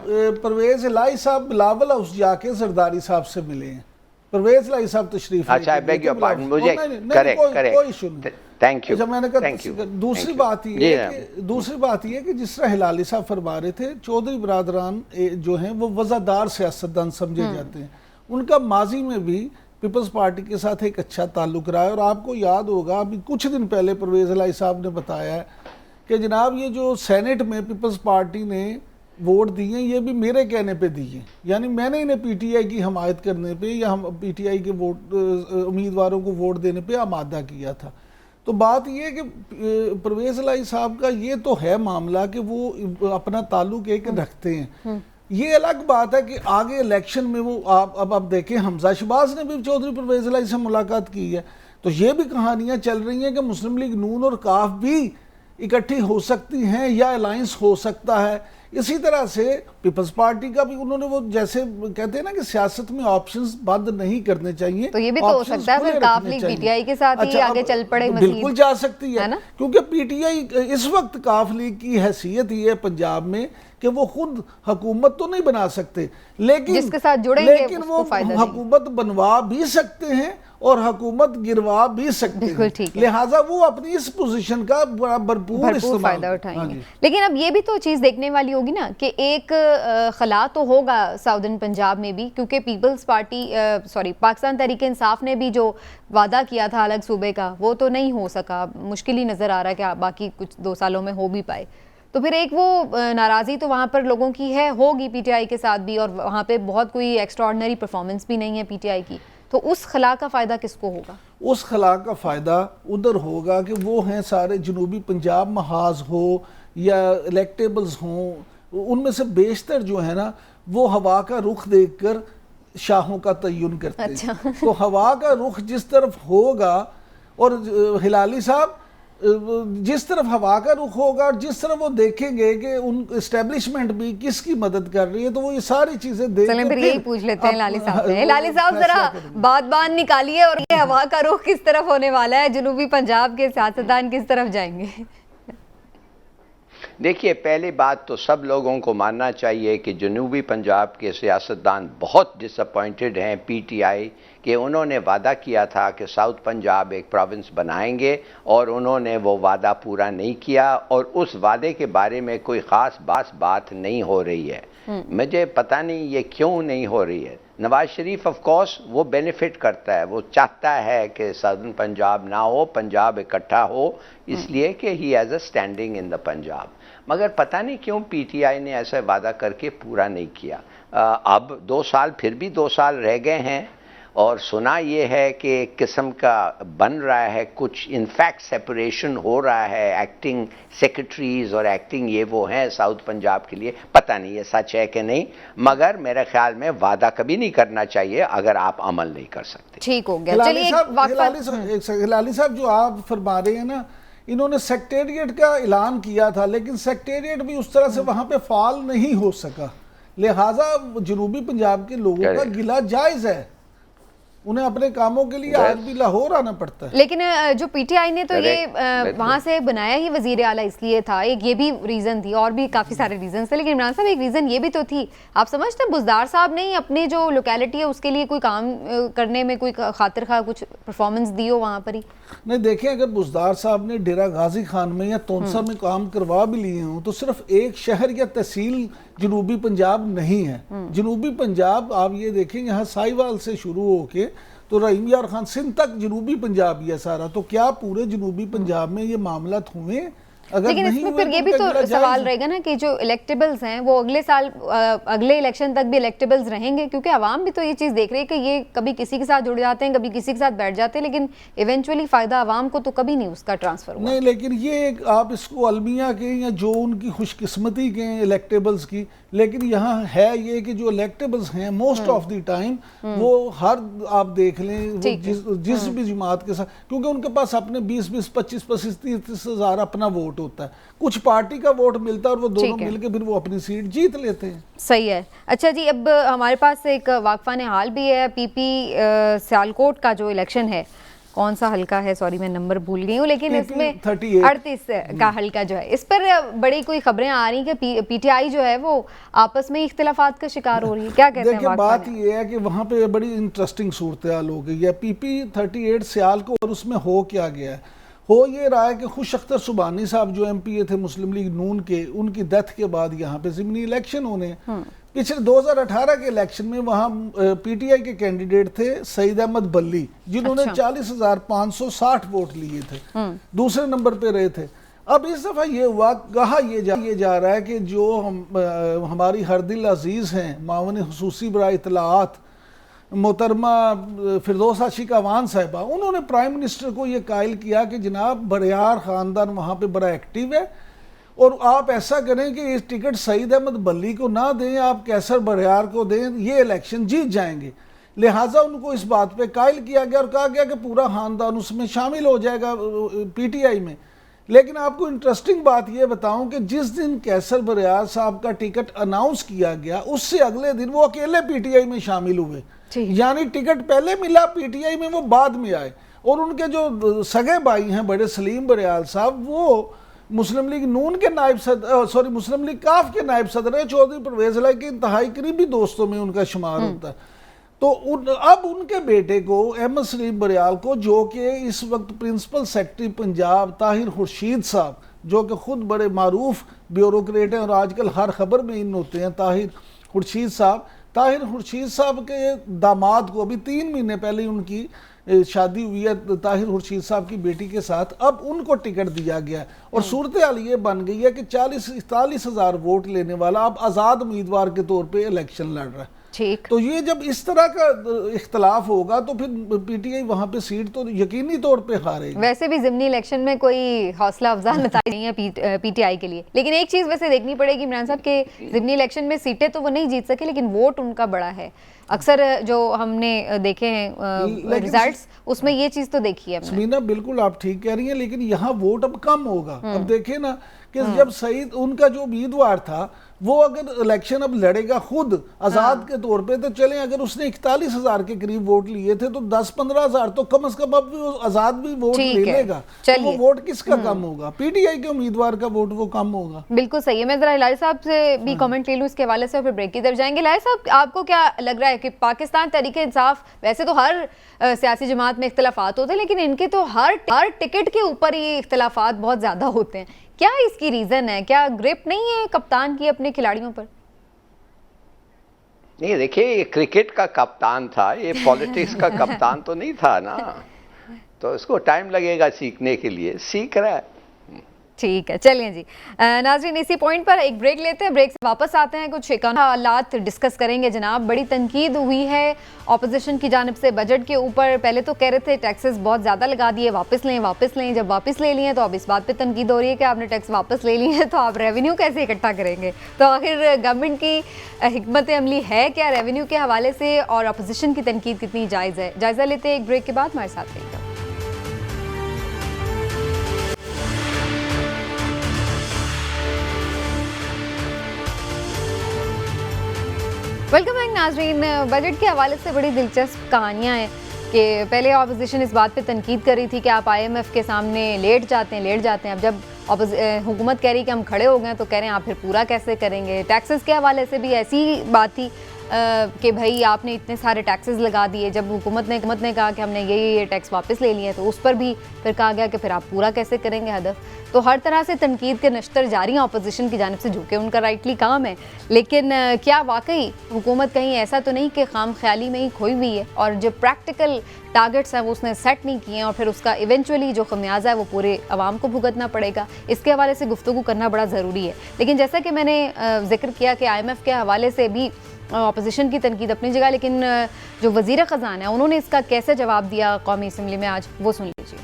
परवेज हिलाई साहब बिलावल हाउस जाके जरदारी साहब से मिले हैं। परवेज हिलाई साहब तशरीफ, अच्छा, आई बेग योर पार्डन, मुझे कोई इशू नहीं, थैंक यू। जब मैंने कहा दूसरी बात ये है कि जिस तरह हिलाली साहब फरमा रहे थे, चौधरी बरादरान जो हैं वो वज़ादार सियासतदान समझे जाते हैं। उनका माजी में भी पीपल्स पार्टी के साथ एक अच्छा ताल्लुक रहा है। और आपको याद होगा अभी कुछ दिन पहले परवेज हिलाई साहब ने बताया है कि जनाब ये जो सेनेट में पीपल्स पार्टी ने वोट दिए ये भी मेरे कहने पे दिए, यानी मैंने इन्हें पीटीआई की हमायत करने पे या हम पीटीआई के वोट उम्मीदवारों को वोट देने पे आमादा किया था। तो बात ये है कि परवेज हिलाई साहब का ये तो है मामला कि वो अपना ताल्लुक एक रखते हैं। ये अलग बात है कि आगे इलेक्शन में वो आप देखें, हमजा शहबाज ने भी चौधरी परवेज हिलाई से मुलाकात की है। तो ये भी कहानियां चल रही हैं कि मुस्लिम लीग नून और काफ भी इकट्ठी हो सकती हैं या अलायंस हो सकता है। इसी तरह से पीपल्स पार्टी का भी उन्होंने वो जैसे कहते हैं ना कि सियासत में ऑप्शंस बंद नहीं करने चाहिए, तो ये भी तो हो सकता है फिर काफ लीग पीटीआई के साथ ही आगे चल पड़े मजीद। बिल्कुल जा सकती है ना, क्योंकि पीटीआई इस वक्त काफ लीग की हैसियत ये है पंजाब में कि वो खुद हुकूमत तो नहीं बना सकते, लेकिन जिसके साथ जुड़ेंगे लेकिन वो हुकूमत बनवा भी सकते हैं और हुकूमत गिरवा भी सकते हैं। लिहाजा वो अपनी इस पोजीशन का भरपूर फायदा उठाएंगे। लेकिन अब ये भी तो चीज़ देखने वाली होगी ना कि एक खला तो होगा साउदर्न पंजाब में भी, क्योंकि पीपल्स पार्टी पाकिस्तान तहरीक इंसाफ ने भी जो वादा किया था अलग सूबे का वो तो नहीं हो सका। मुश्किल ही नज़र आ रहा है कि बाकी कुछ 2 सालों में हो भी पाए। तो फिर एक वो नाराज़ी तो वहाँ पर लोगों की होगी पीटीआई के साथ भी, और वहाँ पे बहुत कोई एक्स्ट्राऑर्डिनरी परफॉर्मेंस भी नहीं है पीटीआई की। तो उस खला का फ़ायदा किसको होगा? उस खला का फ़ायदा उधर होगा कि वो हैं सारे जनूबी पंजाब महाज हो या इलेक्टेबल्स हों, उनमें से बेशतर जो है ना वो हवा का रुख देखकर शाहों का तयन करते हैं। अच्छा। तो हवा का रुख जिस तरफ होगा और हिलाली साहब जिस तरफ हवा का रुख होगा और जिस तरफ वो देखेंगे कि उन एस्टेब्लिशमेंट भी किसकी मदद कर रही है, तो वो ये सारी चीजें देख चलें फिर यही पूछ लेते हैं लाली साहब से। लाली साहब जरा बात निकालिए और ये हवा का रुख किस तरफ होने वाला है, जनूबी पंजाब के सियासतदान किस तरफ जाएंगे? देखिए, पहली बात तो सब लोगों को मानना चाहिए कि जनूबी पंजाब के सियासतदान बहुत डिसअपॉइंटेड हैं पीटीआई कि उन्होंने वादा किया था कि साउथ पंजाब एक प्रोविंस बनाएंगे और उन्होंने वो वादा पूरा नहीं किया, और उस वादे के बारे में कोई ख़ास बात नहीं हो रही है। मुझे पता नहीं ये क्यों नहीं हो रही है। नवाज शरीफ ऑफ कोर्स वो बेनिफिट करता है, वो चाहता है कि सदर्न पंजाब ना हो, पंजाब इकट्ठा हो, इसलिए कि he has a standing in the Punjab. मगर पता नहीं क्यों पीटीआई ने ऐसा वादा करके पूरा नहीं किया। अब 2 साल फिर भी 2 साल रह गए हैं और सुना ये है कि एक किस्म का बन रहा है कुछ, इनफैक्ट सेपरेशन हो रहा है, एक्टिंग सेक्रेटरीज और एक्टिंग ये वो हैं साउथ पंजाब के लिए। पता नहीं ये सच है कि नहीं, मगर मेरे ख्याल में वादा कभी नहीं करना चाहिए अगर आप अमल नहीं कर सकते। ठीक हो गया। चलिए हिलाली साहब जो आप फरमा रहे हैं ना, इन्होंने सेक्रेटेरिएट का ऐलान किया था, लेकिन सेक्रेटेरिएट भी उस तरह से वहां पे फाल नहीं हो सका। लिहाजा जनूबी पंजाब के लोगों का गिला जायज है, उन्हें अपने कामों के लिए आज भी लाहौर आना पड़ता है। लेकिन जो पीटीआई ने तो ये वहाँ से बनाया ही वजीर आला इसलिए था, एक ये भी रीज़न थी, और भी काफ़ी सारे रीजन थे, लेकिन इमरान साहब एक रीज़न ये भी तो थी, आप समझते हैं बुज़दार साहब ने अपने जो लोकेलिटी है उसके लिए कोई काम करने में कोई खातिर खा कुछ परफॉर्मेंस दी हो वहाँ पर ही? नहीं, देखें, अगर बुज़दार साहब ने डेरा गाजी खान में या तोनसा में काम करवा भी लिए हों तो सिर्फ एक शहर या तहसील जनूबी पंजाब नहीं है। जनूबी पंजाब आप ये देखें, यहाँ साहिवाल से शुरू होके तो रहीम यार खान सिंध तक जनूबी पंजाब ही है सारा। तो क्या पूरे जनूबी पंजाब में ये मामला हुए? लेकिन इसमें फिर ये भी तो सवाल रहेगा ना कि जो इलेक्टेबल्स हैं वो अगले साल अगले इलेक्शन तक भी इलेक्टेबल्स रहेंगे, क्योंकि आवाम भी तो ये चीज़ देख रही है कि ये कभी किसी के साथ जुड़ जाते हैं, कभी किसी के साथ बैठ जाते हैं, लेकिन इवेंचुअली फ़ायदा आवाम को तो कभी नहीं उसका ट्रांसफ़र हुआ। नहीं, लेकिन ये एक आप इसको अलमिया के या जो उनकी खुशकिस्मती के इलेक्टेबल्स की, लेकिन यहाँ है ये कि जो इलेक्टेबल्स हैं मोस्ट ऑफ द टाइम वो हर आप देख लें जिस भी जमात के साथ, क्योंकि उनके पास अपने 20-20, 25-25, 30 हज़ार अपना वोट होता है, कुछ पार्टी का वोट मिलता है और वो दोनों मिलकर फिर वो अपनी सीट जीत लेते हैं। सही है। अच्छा जी, अब हमारे पास एक वाकफा ने हाल भी है, पीपी सियालकोट का जो इलेक्शन है कौन सा हल्का है, सॉरी मैं नंबर भूल गई हूँ, लेकिन इसमें 38 का हल्का जो है, इस पर बड़ी कोई खबरें आ रही हैं कि पीटीआई जो है वो आपस में इख्तिलाफात का शिकार हो रही है, क्या कहते हैं? देखिए बात ये है कि वहाँ पे बड़ी इंटरेस्टिंग सूरत हाल हो गई है PP38 सियालकोट, और उसमें हो क्या गया है? हो ये रहा है कि खुश अख्तर सुबानी साहब जो MPA थे मुस्लिम लीग नून के, उनकी डेथ के बाद यहाँ पे ज़िमनी इलेक्शन होने, पिछले 2018 के इलेक्शन में वहाँ PTI के कैंडिडेट थे सईद अहमद बल्ली, जिन्होंने 40,560 वोट लिए थे, दूसरे नंबर पे रहे थे। अब इस दफ़ा ये हुआ, कहा ये जा रहा है कि जो हमारी हरदिल अजीज़ हैं मावन खुसूसी बराए इत्तलाआत मोहतरमा फिरदौस आशिक अवान साहिबा, उन्होंने प्राइम मिनिस्टर को ये कायल किया कि जनाब बरियार ख़ानदान वहाँ पे बड़ा एक्टिव है और आप ऐसा करें कि इस टिकट सईद अहमद बल्ली को ना दें, आप कैसर बरियार को दें, ये इलेक्शन जीत जाएंगे। लिहाजा उनको इस बात पे कायल किया गया और कहा गया कि पूरा ख़ानदान उसमें शामिल हो जाएगा PTI में। लेकिन आपको इंटरेस्टिंग बात ये बताऊं कि जिस दिन कैसर बरियार साहब का टिकट अनाउंस किया गया, उससे अगले दिन वो अकेले PTI में शामिल हुए, यानी टिकट पहले मिला PTI में, वो बाद में आए। और उनके जो सगे भाई हैं बड़े सलीम बरियाल साहब, वो मुस्लिम लीग नून के नायब सदर, सॉरी मुस्लिम लीग काफ के नायब सदर है, चौधरी परवेज लाई के इंतहाई करीबी दोस्तों में उनका शुमार होता है। तो अब उनके बेटे को अहमद सलीम बरियाल को, जो कि इस वक्त प्रिंसिपल सेक्रेटरी पंजाब ताहिर खुर्शीद साहब, जो कि खुद बड़े मारूफ ब्यूरोक्रेट हैं और आजकल हर खबर में इन होते हैं, ताहिर खुर्शीद साहब के दामाद को अभी 3 महीने पहले उनकी शादी हुई है ताहिर खुर्शीद साहब की बेटी के साथ, अब उनको टिकट दिया गया और सूरत हाल ये बन गई है कि 40-41 हज़ार वोट लेने वाला अब आज़ाद उम्मीदवार के तौर पे इलेक्शन लड़ रहा है। ठीक, तो ये जब इस तरह का इख्तलाफ होगा तो फिर PTI वहाँ पे सीट तो यकीनी तौर पे हारेगी। वैसे भी ज़िमनी इलेक्शन में कोई हौसला अफजा नतीजे नहीं है PTI के लिए, लेकिन एक चीज़ वैसे देखनी पड़ेगी इमरान साहब के ज़िमनी इलेक्शन में सीटें तो वो नहीं जीत सके, लेकिन वोट उनका बड़ा है। अक्सर जो हमने देखे हैं रिजल्ट्स, उसमें ये चीज़ तो देखी है समीना, बिल्कुल आप ठीक कह रही हैं, लेकिन यहाँ वोट अब कम होगा। अब देखें ना कि जब सईद उनका जो उम्मीदवार था वो अगर इलेक्शन अब लड़ेगा खुद आज़ाद के तौर पे, तो चलें अगर उसने 41 हज़ार के करीब वोट लिए थे तो 10-15 हज़ार तो कम से कम अब भी आज़ाद भी वोट ले लेगा, तो वो वोट किसका कम होगा? PTI के उम्मीदवार का वोट वो कम होगा। बिल्कुल सही है। मैं जरा हिलाल साहब से भी कमेंट ले लूँ इसके हवाले से और फिर ब्रेक की तरफ जाएंगे। हिलाल साहब, आपको क्या लग रहा है कि पाकिस्तान तहरीक इंसाफ, वैसे तो हर सियासी जमात में इख्तलाफात होते हैं, लेकिन इनके तो हर टिकट के ऊपर ही इख्तलाफात बहुत ज़्यादा होते हैं, क्या इसकी रीज़न है? क्या ग्रिप नहीं है कप्तान की अपने खिलाड़ियों पर? नहीं, देखिए ये क्रिकेट का कप्तान था, ये पॉलिटिक्स का कप्तान तो नहीं था ना, तो इसको टाइम लगेगा सीखने के लिए, सीख रहा है। ठीक है, चलिए जी नाज़रीन, इसी पॉइंट पर एक ब्रेक लेते हैं, ब्रेक से वापस आते हैं, कुछ हालात डिस्कस करेंगे। जनाब, बड़ी तनकीद हुई है ऑपोजिशन की जानिब से बजट के ऊपर। पहले तो कह रहे थे टैक्सेस बहुत ज़्यादा लगा दिए, वापस लें। जब वापस ले लिए तो अब इस बात पे तनकीद हो रही है कि आपने टैक्स वापस ले लिए हैं तो आप रेवेन्यू कैसे इकट्ठा करेंगे? तो आखिर गवर्नमेंट की हिकमत अमली है क्या रेवेन्यू के हवाले से, और अपोजिशन की तनकीद कितनी जायज़ है? जायज़ा लेते हैं एक ब्रेक के बाद, हमारे साथ रहिएगा। वेलकम बैक नाजरीन। बजट के हवाले से बड़ी दिलचस्प कहानियाँ हैं कि पहले अपोजिशन इस बात पे तनकीद कर रही थी कि आप IMF के सामने लेट जाते हैं। अब जब हुकूमत कह रही कि हम खड़े हो गए तो कह रहे हैं आप फिर पूरा कैसे करेंगे? टैक्सेस के हवाले से भी ऐसी बात थी कि भाई आपने इतने सारे टैक्सेस लगा दिए। जब हुकूमत ने कहा कि हमने ये टैक्स वापस ले लिए तो उस पर भी फिर कहा गया कि फिर आप पूरा कैसे करेंगे हदफ। तो हर तरह से तनकीद के नश्तर जारी हैं अपोजिशन की जानिब से, जो कि उनका राइटली काम है। लेकिन क्या वाकई हुकूमत कहीं ऐसा तो नहीं कि खाम ख्याली में ही खोई हुई है और जो प्रैक्टिकल टारगेट्स हैं वो उसने सेट नहीं किए हैं और फिर उसका इवेंचुअली जो खमियाजा है वो पूरे अवाम को भुगतना पड़ेगा? इसके हवाले से गुफ्तगू करना बड़ा ज़रूरी है। लेकिन जैसा कि मैंने जिक्र किया कि IMF के हवाले से भी अपोजिशन की तनकीद अपनी जगह, लेकिन जो वज़ीर ख़ज़ाना है उन्होंने इसका कैसे जवाब दिया कौमी असम्बली में आज, वो सुन लीजिए।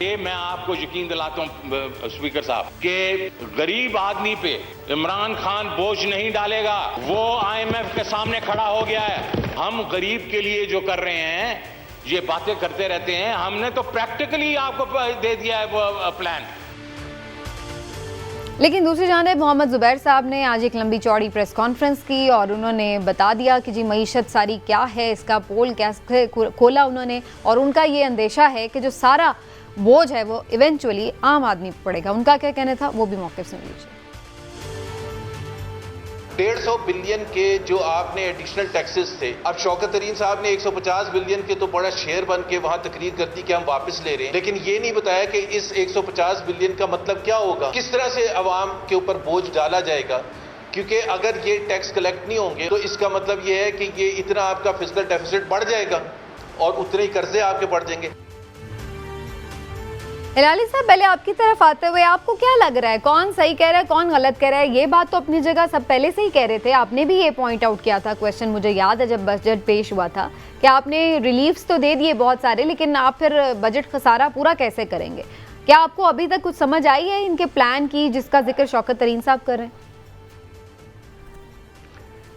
ये मैं आपको यकीन दिलाता हूँ स्पीकर साहब कि गरीब आदमी पे इमरान खान बोझ नहीं डालेगा। वो IMF के सामने खड़ा हो गया है। हम गरीब के लिए जो कर रहे हैं, ये बातें करते रहते हैं, हमने तो प्रैक्टिकली आपको दे दिया है वो प्लान। लेकिन दूसरी जानिब मोहम्मद ज़ुबैर साहब ने आज एक लंबी चौड़ी प्रेस कॉन्फ्रेंस की और उन्होंने बता दिया कि जी मईशत सारी क्या है, इसका पोल कैसे खोला उन्होंने, और उनका ये अंदेशा है कि जो सारा बोझ है वो इवेंचुअली आम आदमी पर पड़ेगा। उनका क्या कहना था वो भी मौके से लीजिए। 150 बिलियन के जो आपने एडिशनल टैक्सेस थे, अब शौकत तरीन साहब ने 150 बिलियन के तो बड़ा शेयर बन के वहां तकरीर कर दी कि हम वापस ले रहे हैं, लेकिन ये नहीं बताया कि इस 150 बिलियन का मतलब क्या होगा, किस तरह से अवाम के ऊपर बोझ डाला जाएगा। क्योंकि अगर ये टैक्स कलेक्ट नहीं होंगे तो इसका मतलब ये है कि ये इतना आपका फिस्कल डेफिसिट बढ़ जाएगा और उतने ही कर्जे आपके बढ़ जाएंगे। हिलाली साहब, पहले आपकी तरफ आते हुए आपको क्या लग रहा है, कौन सही कह रहा है कौन गलत कह रहा है? ये बात तो अपनी जगह सब पहले से ही कह रहे थे, आपने भी ये पॉइंट आउट किया था, क्वेश्चन मुझे याद है जब बजट पेश हुआ था कि आपने रिलीफ्स तो दे दिए बहुत सारे, लेकिन आप फिर बजट खसारा पूरा कैसे करेंगे? क्या आपको अभी तक कुछ समझ आई है इनके प्लान की जिसका जिक्र शौकत तरीन साहब कर रहे हैं?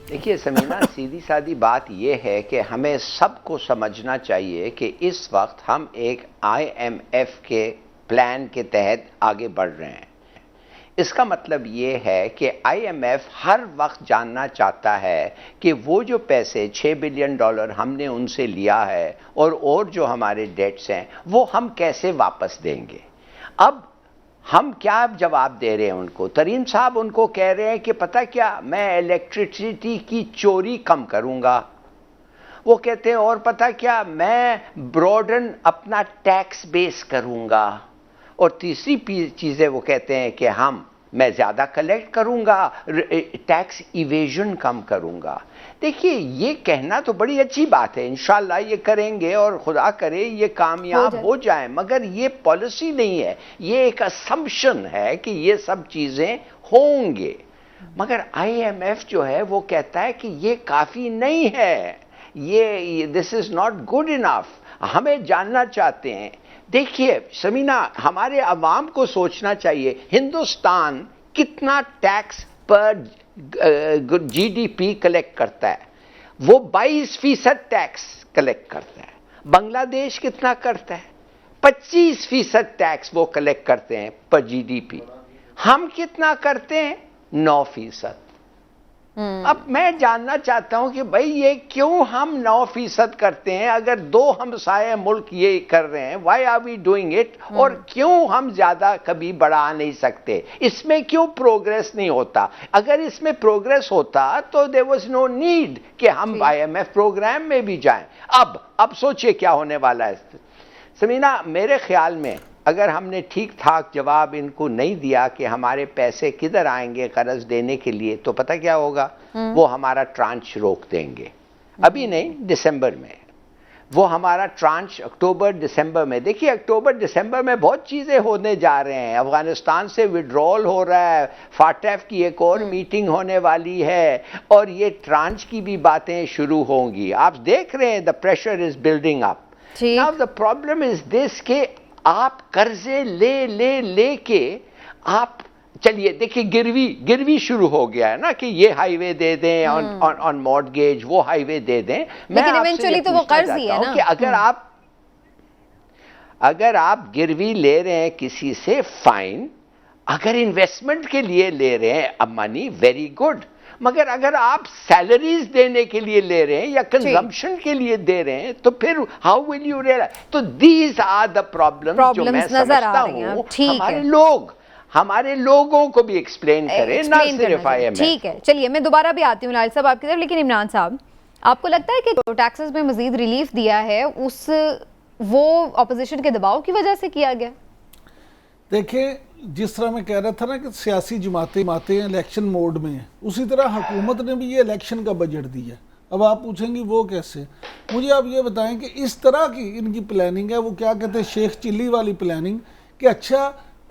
देखिए समीना, सीधी सादी बात यह है कि हमें सबको समझना चाहिए कि इस वक्त हम एक IMF के प्लान के तहत आगे बढ़ रहे हैं। इसका मतलब ये है कि IMF हर वक्त जानना चाहता है कि वो जो पैसे $6 बिलियन हमने उनसे लिया है और जो हमारे डेट्स हैं वो हम कैसे वापस देंगे। अब हम क्या जवाब दे रहे हैं उनको? तरीन साहब उनको कह रहे हैं कि पता क्या, मैं इलेक्ट्रिसिटी की चोरी कम करूंगा। वो कहते हैं और पता क्या, मैं ब्रॉडन अपना टैक्स बेस करूंगा। और तीसरी चीज़ है वो कहते हैं कि मैं ज़्यादा कलेक्ट करूंगा, टैक्स इवेजन कम करूंगा। देखिए ये कहना तो बड़ी अच्छी बात है, इंशाल्लाह ये करेंगे और खुदा करे ये कामयाब हो जाए, मगर ये पॉलिसी नहीं है, ये एक असम्पशन है कि ये सब चीज़ें होंगे। मगर IMF जो है वो कहता है कि ये काफ़ी नहीं है, ये this is not good enough. हमें जानना चाहते हैं। देखिए समीना, हमारे अवाम को सोचना चाहिए हिंदुस्तान कितना टैक्स पर GDP कलेक्ट करता है। वो 22% टैक्स कलेक्ट करता है। बांग्लादेश कितना करता है? 25% टैक्स वो कलेक्ट करते हैं पर GDP। हम कितना करते हैं? 9%। अब मैं जानना चाहता हूं कि भाई ये क्यों हम 9% करते हैं, अगर दो हमसाये मुल्क ये कर रहे हैं, why are we doing it? और क्यों हम ज्यादा कभी बढ़ा नहीं सकते? इसमें क्यों प्रोग्रेस नहीं होता? अगर इसमें प्रोग्रेस होता तो देयर वाज नो नीड कि हम IMF प्रोग्राम में भी जाएं। अब सोचिए क्या होने वाला है समीना। मेरे ख्याल में अगर हमने ठीक ठाक जवाब इनको नहीं दिया कि हमारे पैसे किधर आएंगे कर्ज देने के लिए, तो पता क्या होगा, वो हमारा ट्रांच रोक देंगे। अभी नहीं, दिसंबर में। वो हमारा ट्रांच अक्टूबर दिसंबर में। देखिए अक्टूबर दिसंबर में बहुत चीज़ें होने जा रहे हैं। अफगानिस्तान से विड्रॉल हो रहा है, फाटेफ की एक और मीटिंग होने वाली है और ये ट्रांच की भी बातें शुरू होंगी। आप देख रहे हैं the pressure is building up. Now the problem is this के आप कर्जे ले के आप चलिए, देखिए गिरवी शुरू हो गया है ना कि ये हाईवे दे दें ऑन मॉर्टगेज, वो हाईवे दे दें। लेकिन इवेंचुअली तो वो कर्ज ही है ना कि अगर आप गिरवी ले रहे हैं किसी से, फाइन। अगर इन्वेस्टमेंट के लिए ले रहे हैं मनी, वेरी गुड। मगर अगर आप सैलरीज देने के लिए ले रहे हैं या कंजम्पशन के लिए दे रहे हैं तो फिर हाउ विल यू रियलाइज? तो दीज आर द प्रॉब्लम्स जो मैं समझता हूँ हमारे लोगों को भी एक्सप्लेन करें, ना सिर्फ IMF। ठीक है, चलिए मैं दोबारा भी आती हूँ लाल साहब आपकी तरफ। लेकिन इमरान साहब, आपको लगता है कि जो टैक्सेस में मजीद रिलीफ दिया है वो अपोजिशन के दबाव की वजह से किया गया? देखिए जिस तरह मैं कह रहा था ना कि सियासी जमातें इलेक्शन मोड में हैं, उसी तरह हुकूमत ने भी ये इलेक्शन का बजट दिया। अब आप पूछेंगे वो कैसे? मुझे आप ये बताएं कि इस तरह की इनकी प्लानिंग है, वो क्या कहते हैं शेख चिल्ली वाली प्लानिंग, कि अच्छा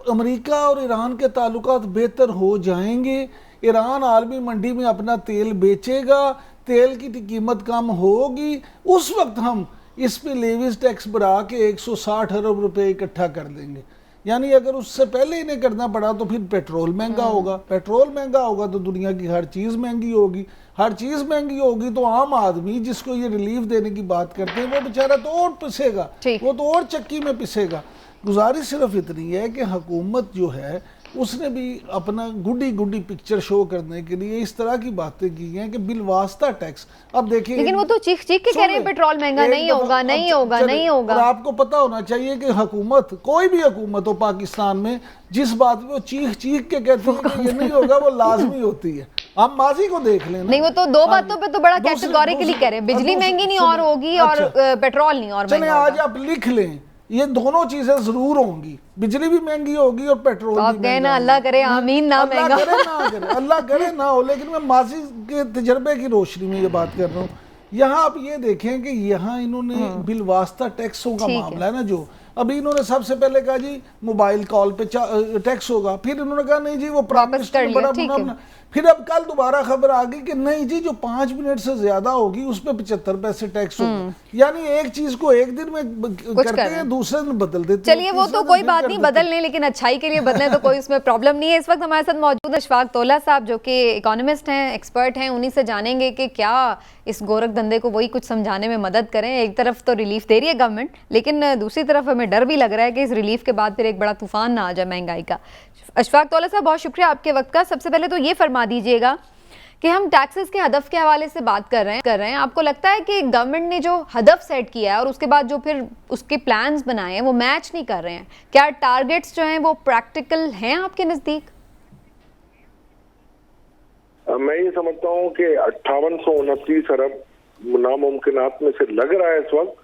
अमेरिका और ईरान के ताल्लुकात बेहतर हो जाएंगे, ईरान आलमी मंडी में अपना तेल बेचेगा, तेल की कीमत कम होगी, उस वक्त हम इस पे लेविस टैक्स बढ़ा के 160 अरब रुपए इकट्ठा कर देंगे। यानी अगर उससे पहले इन्हें करना पड़ा तो फिर पेट्रोल महंगा होगा, पेट्रोल महंगा होगा तो दुनिया की हर चीज़ महंगी होगी, हर चीज़ महंगी होगी तो आम आदमी जिसको ये रिलीफ देने की बात करते हैं वो बेचारा तो और पिसेगा, वो तो और चक्की में पिसेगा। गुजारिश सिर्फ इतनी है कि हुकूमत जो है उसने भी अपना गुडी गुडी पिक्चर शो करने के लिए इस तरह की बातें की हैं कि बिलवास्ता टैक्स। अब देखिए, लेकिन वो तो चीख चीख के कह रहे हैं पेट्रोल महंगा नहीं होगा, नहीं होगा, नहीं होगा। और आपको पता होना चाहिए कि हुकूमत, कोई भी हुकूमत हो पाकिस्तान में, जिस बात पे वो चीख चीख के कहती है कि ये नहीं होगा, वो लाजमी होती है। आप माजी को देख लेना। नहीं, वो तो दो बातों पे तो बड़ा कैटेगोरिकली कह रहे हैं, बिजली महंगी नहीं और होगी, और पेट्रोल नहीं और महंगा होगा। आज आप लिख लें, ये दोनों चीजें जरूर होंगी, बिजली भी महंगी होगी और पेट्रोल भी महंगा। कहना अल्लाह करे आमीन, ना महंगा, अल्लाह करे ना हो, लेकिन मैं माजी के तजर्बे की रोशनी में ये बात कर रहा हूँ। यहाँ आप ये देखें कि यहाँ इन्होंने बिलवास्ता टैक्सों का मामला है ना, जो अभी इन्होंने सबसे पहले कहा जी मोबाइल कॉल पे टैक्स होगा, फिर इन्होंने कहा नहीं जी वो प्राइम मिनिस्टर ने बड़ा बना, फिर अब कल दोबारा खबर आ गई कि नहीं जी जो 5 मिनट से ज्यादा होगी उस पे 75 पैसे टैक्स होगा। यानी एक चीज को एक दिन में करते हैं, दूसरे दिन बदल देते हैं। चलिए वो तो कोई बात नहीं, बदल लें, लेकिन अच्छाई के लिए बदलें तो कोई उसमें प्रॉब्लम नहीं है। इस वक्त हमारे साथ मौजूद है अशफाक तौला साहब, जो कि इकोनॉमिस्ट हैं, एक्सपर्ट हैं। उन्हीं से जानेंगे कि क्या इस गोरख धंधे को वही कुछ समझाने में मदद करें। एक तरफ तो रिलीफ दे रही है गवर्नमेंट, लेकिन दूसरी तरफ हमें डर भी लग रहा है कि इस रिलीफ के बाद फिर एक बड़ा तूफान ना आ जाए महंगाई का। अशफाक तौला साहब, बहुत शुक्रिया आपके वक्त का। सबसे पहले तो ये फरमा दीजिएगा कि हम टैक्सेस के हदफ के हवाले से बात कर रहे हैं, आपको लगता है कि गवर्नमेंट ने जो हदफ सेट किया है और उसके बाद जो फिर उसके प्लान्स बनाए हैं वो मैच नहीं कर रहे हैं? क्या टारगेट्स जो हैं वो प्रैक्टिकल हैं आपके नजदीक? मैं ये समझता हूँ कि 5829 अरब नामुमकिनात में से लग रहा है इस वक्त,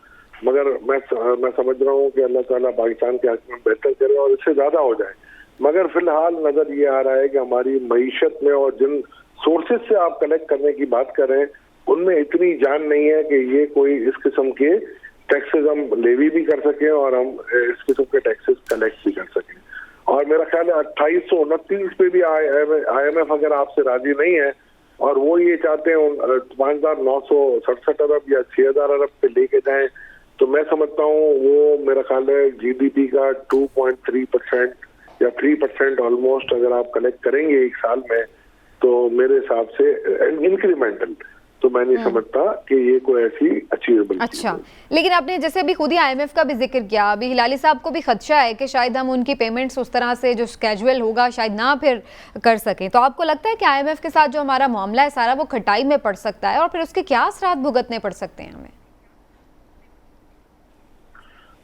मगर मैं समझ रहा हूँ कि अल्लाह ताला पाकिस्तान के हक में बेहतर करे और इससे ज्यादा हो जाए। मगर फिलहाल नजर ये आ रहा है कि हमारी मईशत में और जिन सोर्सेज से आप कलेक्ट करने की बात कर रहे हैं उनमें इतनी जान नहीं है कि ये कोई इस किस्म के टैक्सेस हम लेवी भी कर सकें और हम इस किस्म के टैक्सेस कलेक्ट भी कर सकें। और मेरा ख्याल है 2829 पे भी IMF अगर आपसे राजी नहीं है और वो ये चाहते हैं 5967 अरब या 6000 अरब पे लेके जाएं, तो मैं समझता हूँ वो मेरा ख्याल है GDP का 2.3% या 3% ऑलमोस्ट अगर आप कलेक्ट करेंगे एक साल में, तो मेरे हिसाब से इंक्रीमेंटल, तो मैं नहीं समझता कि ये कोई ऐसी अचीवेबल। अच्छा, लेकिन आपने जैसे अभी खुद ही IMF का भी जिक्र किया, अभी हिलाली साहब को भी खदशा है कि शायद हम उनकी पेमेंट्स उस तरह से जो स्केजुअल होगा शायद ना फिर कर सकें, तो आपको लगता है कि IMF के साथ जो हमारा मामला है सारा वो खटाई में पड़ सकता है और फिर उसके क्या असरात भुगतने पड़ सकते हैं हमें?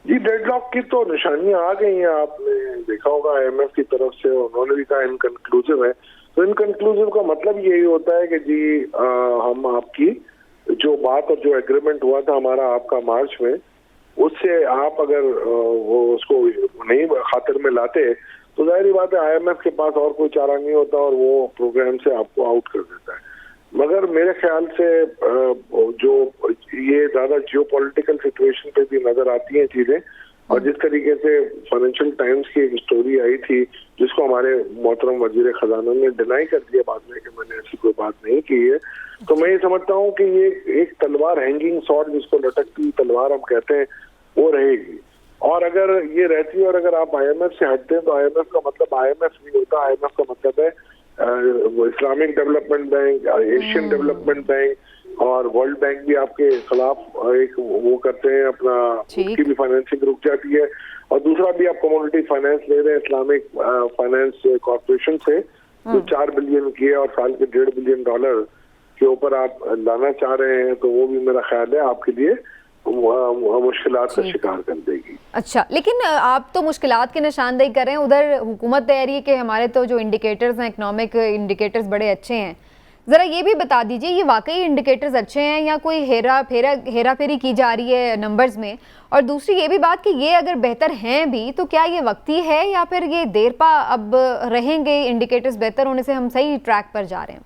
जी, डेडलॉक की तो निशानियां आ गई हैं, आपने देखा होगा IMF की तरफ से उन्होंने भी कहा इनकंक्लूसिव है। तो इनकंक्लूसिव का मतलब यही होता है कि जी हम आपकी जो बात और जो एग्रीमेंट हुआ था हमारा आपका मार्च में, उससे आप अगर वो उसको नहीं खातिर में लाते तो जाहिर बात है IMF के पास और कोई चारा नहीं होता और वो प्रोग्राम से आपको आउट कर देता है। मगर मेरे ख्याल से जो ये ज्यादा जियोपॉलिटिकल सिचुएशन पे भी नजर आती हैं चीजें, और जिस तरीके से फाइनेंशियल टाइम्स की एक स्टोरी आई थी जिसको हमारे मोहतरम वजीर खजाना ने डिनाई कर दिया बाद में कि मैंने ऐसी कोई बात नहीं की है, तो मैं ये समझता हूँ कि ये एक तलवार, हैंगिंग सॉर्ड जिसको लटकती तलवार हम कहते हैं, वो रहेगी। और अगर ये रहती है और अगर आप IMF से हटते हैं तो IMF का मतलब IMF नहीं होता, IMF का मतलब है Islamic development bank, Asian development bank और वर्ल्ड बैंक भी आपके खिलाफ एक वो करते हैं अपना, उसकी भी फाइनेंसिंग रुक जाती है। और दूसरा भी आप कमोडिटी फाइनेंस ले रहे हैं इस्लामिक फाइनेंस कॉर्पोरेशन से, जो 4 बिलियन की है और साल के $1.5 बिलियन के ऊपर आप लाना चाह रहे हैं, तो वो भी मेरा ख्याल है आपके लिए मुश्किलात का शिकार कर देगी। अच्छा, लेकिन आप तो मुश्किलात की निशानदेही कर रहे हैं, उधर हुकूमत तैयारी है कि हमारे तो जो इंडिकेटर्स हैं, इकोनॉमिक इंडिकेटर्स बड़े अच्छे हैं। ज़रा ये भी बता दीजिए, ये वाकई इंडिकेटर्स अच्छे हैं या कोई हेरा फेरी की जा रही है नंबर्स में? और दूसरी ये भी बात कि ये अगर बेहतर हैं भी तो क्या ये वक्ती है या फिर ये देर पा अब रहेंगे, इंडिकेटर्स बेहतर होने से हम सही ट्रैक पर जा रहे हैं?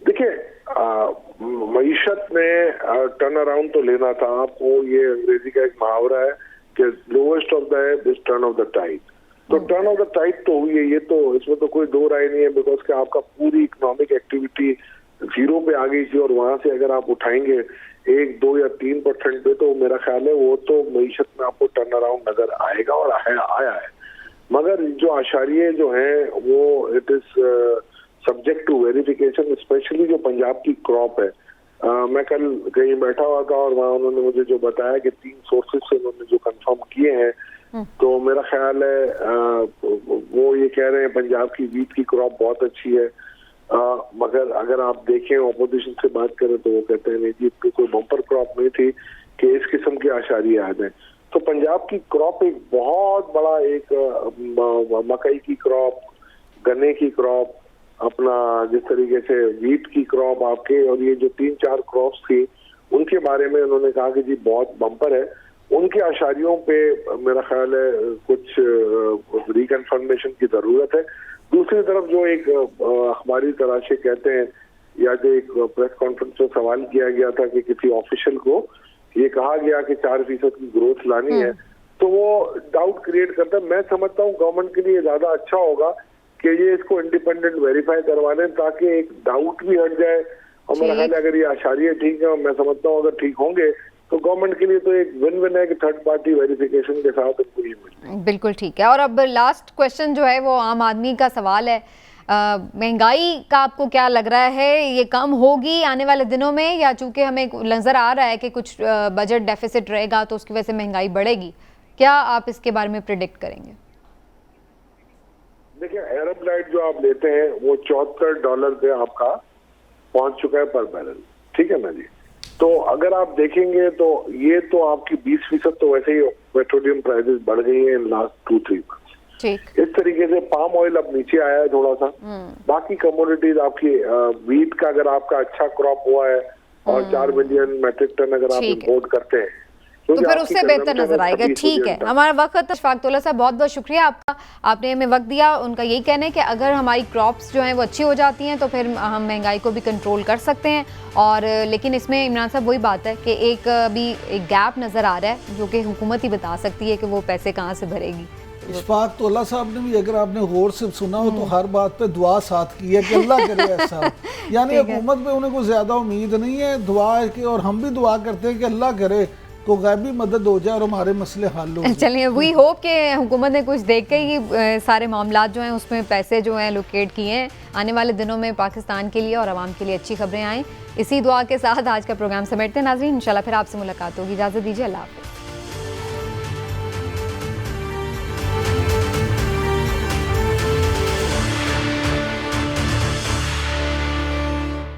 देखिए मईशत में टर्न अराउंड तो लेना था आपको, ये अंग्रेजी का एक मुहावरा है कि lowest of the ebb is turn of the tide. तो टर्न ऑफ द टाइड तो हुई है, ये तो इसमें तो कोई दो राय नहीं है, बिकॉज कि आपका पूरी इकोनॉमिक एक्टिविटी 0 पे आ गई थी और वहां से अगर आप उठाएंगे 1, 2 या 3% पे, तो मेरा ख्याल है वो तो मईशत में आपको टर्न अराउंड नजर आएगा और आया है। मगर जो आशारिये जो हैं वो it is subject to verification, specially जो पंजाब की क्रॉप है। मैं कल कहीं बैठा हुआ था और वहाँ उन्होंने मुझे जो बताया कि 3 सोर्सेज से उन्होंने जो कंफर्म किए हैं, तो मेरा ख्याल है वो ये कह रहे हैं पंजाब की वीट की क्रॉप बहुत अच्छी है, मगर अगर आप देखें ऑपोजिशन से बात करें तो वो कहते हैं नहीं जी इतनी कोई बम्पर क्रॉप नहीं थी कि इस किस्म के आशारिये आ जाए। तो पंजाब की क्रॉप एक बहुत बड़ा एक मकई की क्रॉप, गन्ने की क्रॉप, अपना जिस तरीके से वीट की क्रॉप आपके, और ये जो 3-4 क्रॉप्स थी उनके बारे में उन्होंने कहा कि जी बहुत बम्पर है। उनके आशारियों पे मेरा ख्याल है कुछ रिकन्फर्मेशन की जरूरत है। दूसरी तरफ जो एक अखबारी तराशे कहते हैं या जो एक प्रेस कॉन्फ्रेंस में सवाल किया गया था कि किसी ऑफिशियल को ये कहा गया कि 4% की ग्रोथ लानी है, तो वो डाउट क्रिएट करता है। मैं समझता हूँ गवर्नमेंट के लिए ज्यादा अच्छा होगा कि ये इसको इंडिपेंडेंट वेरीफाई करवा लें ताकि एक डाउट भी हट जाए। और मेरा ख्याल है अगर ये आशारिये ठीक है, मैं समझता हूँ अगर ठीक होंगे तो गवर्नमेंट के लिए तो एक विन विन है कि थर्ड पार्टी वेरिफिकेशन के साथ उनको ये मिले। बिल्कुल ठीक है। और अब लास्ट क्वेश्चन जो है वो आम आदमी का सवाल है, महंगाई का आपको क्या लग रहा है, ये कम होगी आने वाले दिनों में, या चूंकि हमें नजर आ रहा है कि कुछ बजट डेफिसिट रहेगा तो उसकी वजह से महंगाई बढ़ेगी? क्या आप इसके बारे में प्रिडिक्ट करेंगे? देखिए अरब लाइट जो आप लेते हैं वो $74 पे आपका पहुंच चुका है पर बैरल, ठीक है ना जी। तो अगर आप देखेंगे तो ये तो आपकी 20% तो वैसे ही पेट्रोलियम प्राइसेस बढ़ गई हैं इन लास्ट 2-3 मंथ्स। ठीक। इस तरीके से पाम ऑयल अब नीचे आया है थोड़ा सा। बाकी कमोडिटीज आपकी वीट का अगर आपका अच्छा क्रॉप हुआ है और 4 मिलियन मेट्रिक टन अगर आप इंपोर्ट करते हैं तो फिर उससे बेहतर नजर आएगा। ठीक है, हमारा वक्त, इशफाक तौला साहब बहुत बहुत शुक्रिया आपका, आपने हमें वक्त दिया। उनका यही कहना है कि अगर हमारी क्रॉप्स जो हैं वो अच्छी हो जाती हैं तो फिर हम महंगाई को भी कंट्रोल कर सकते हैं। और लेकिन इसमें इमरान साहब वही बात है कि एक अभी एक गैप नज़र आ रहा है जो कि हुकूमत ही बता सकती है कि वो पैसे कहाँ से भरेगी। इशफाक तौला साहब ने भी अगर आपने गौर से सुना हो तो हर बात पे दुआ साथ की है कि अल्लाह करे ऐसा। यानी हुकूमत पे उन्हें कोई ज़्यादा उम्मीद नहीं है, दुआ है कि, और हम भी दुआ करते हैं कि अल्लाह करे तो गैबी मदद हो जाए और हमारे मसले हल हो जाए। चलिए वी होप कि हुकूमत ने कुछ देख के ही सारे मामलात जो हैं उसमें पैसे जो हैं लोकेट किए हैं। आने वाले दिनों में पाकिस्तान के लिए और आवाम के लिए अच्छी खबरें आएँ। इसी दुआ के साथ आज का प्रोग्राम समेटते हैं नाज़रीन। इंशाल्लाह फिर आपसे मुलाकात होगी। इजाज़त दीजिए, अल्लाह हाफ़िज़।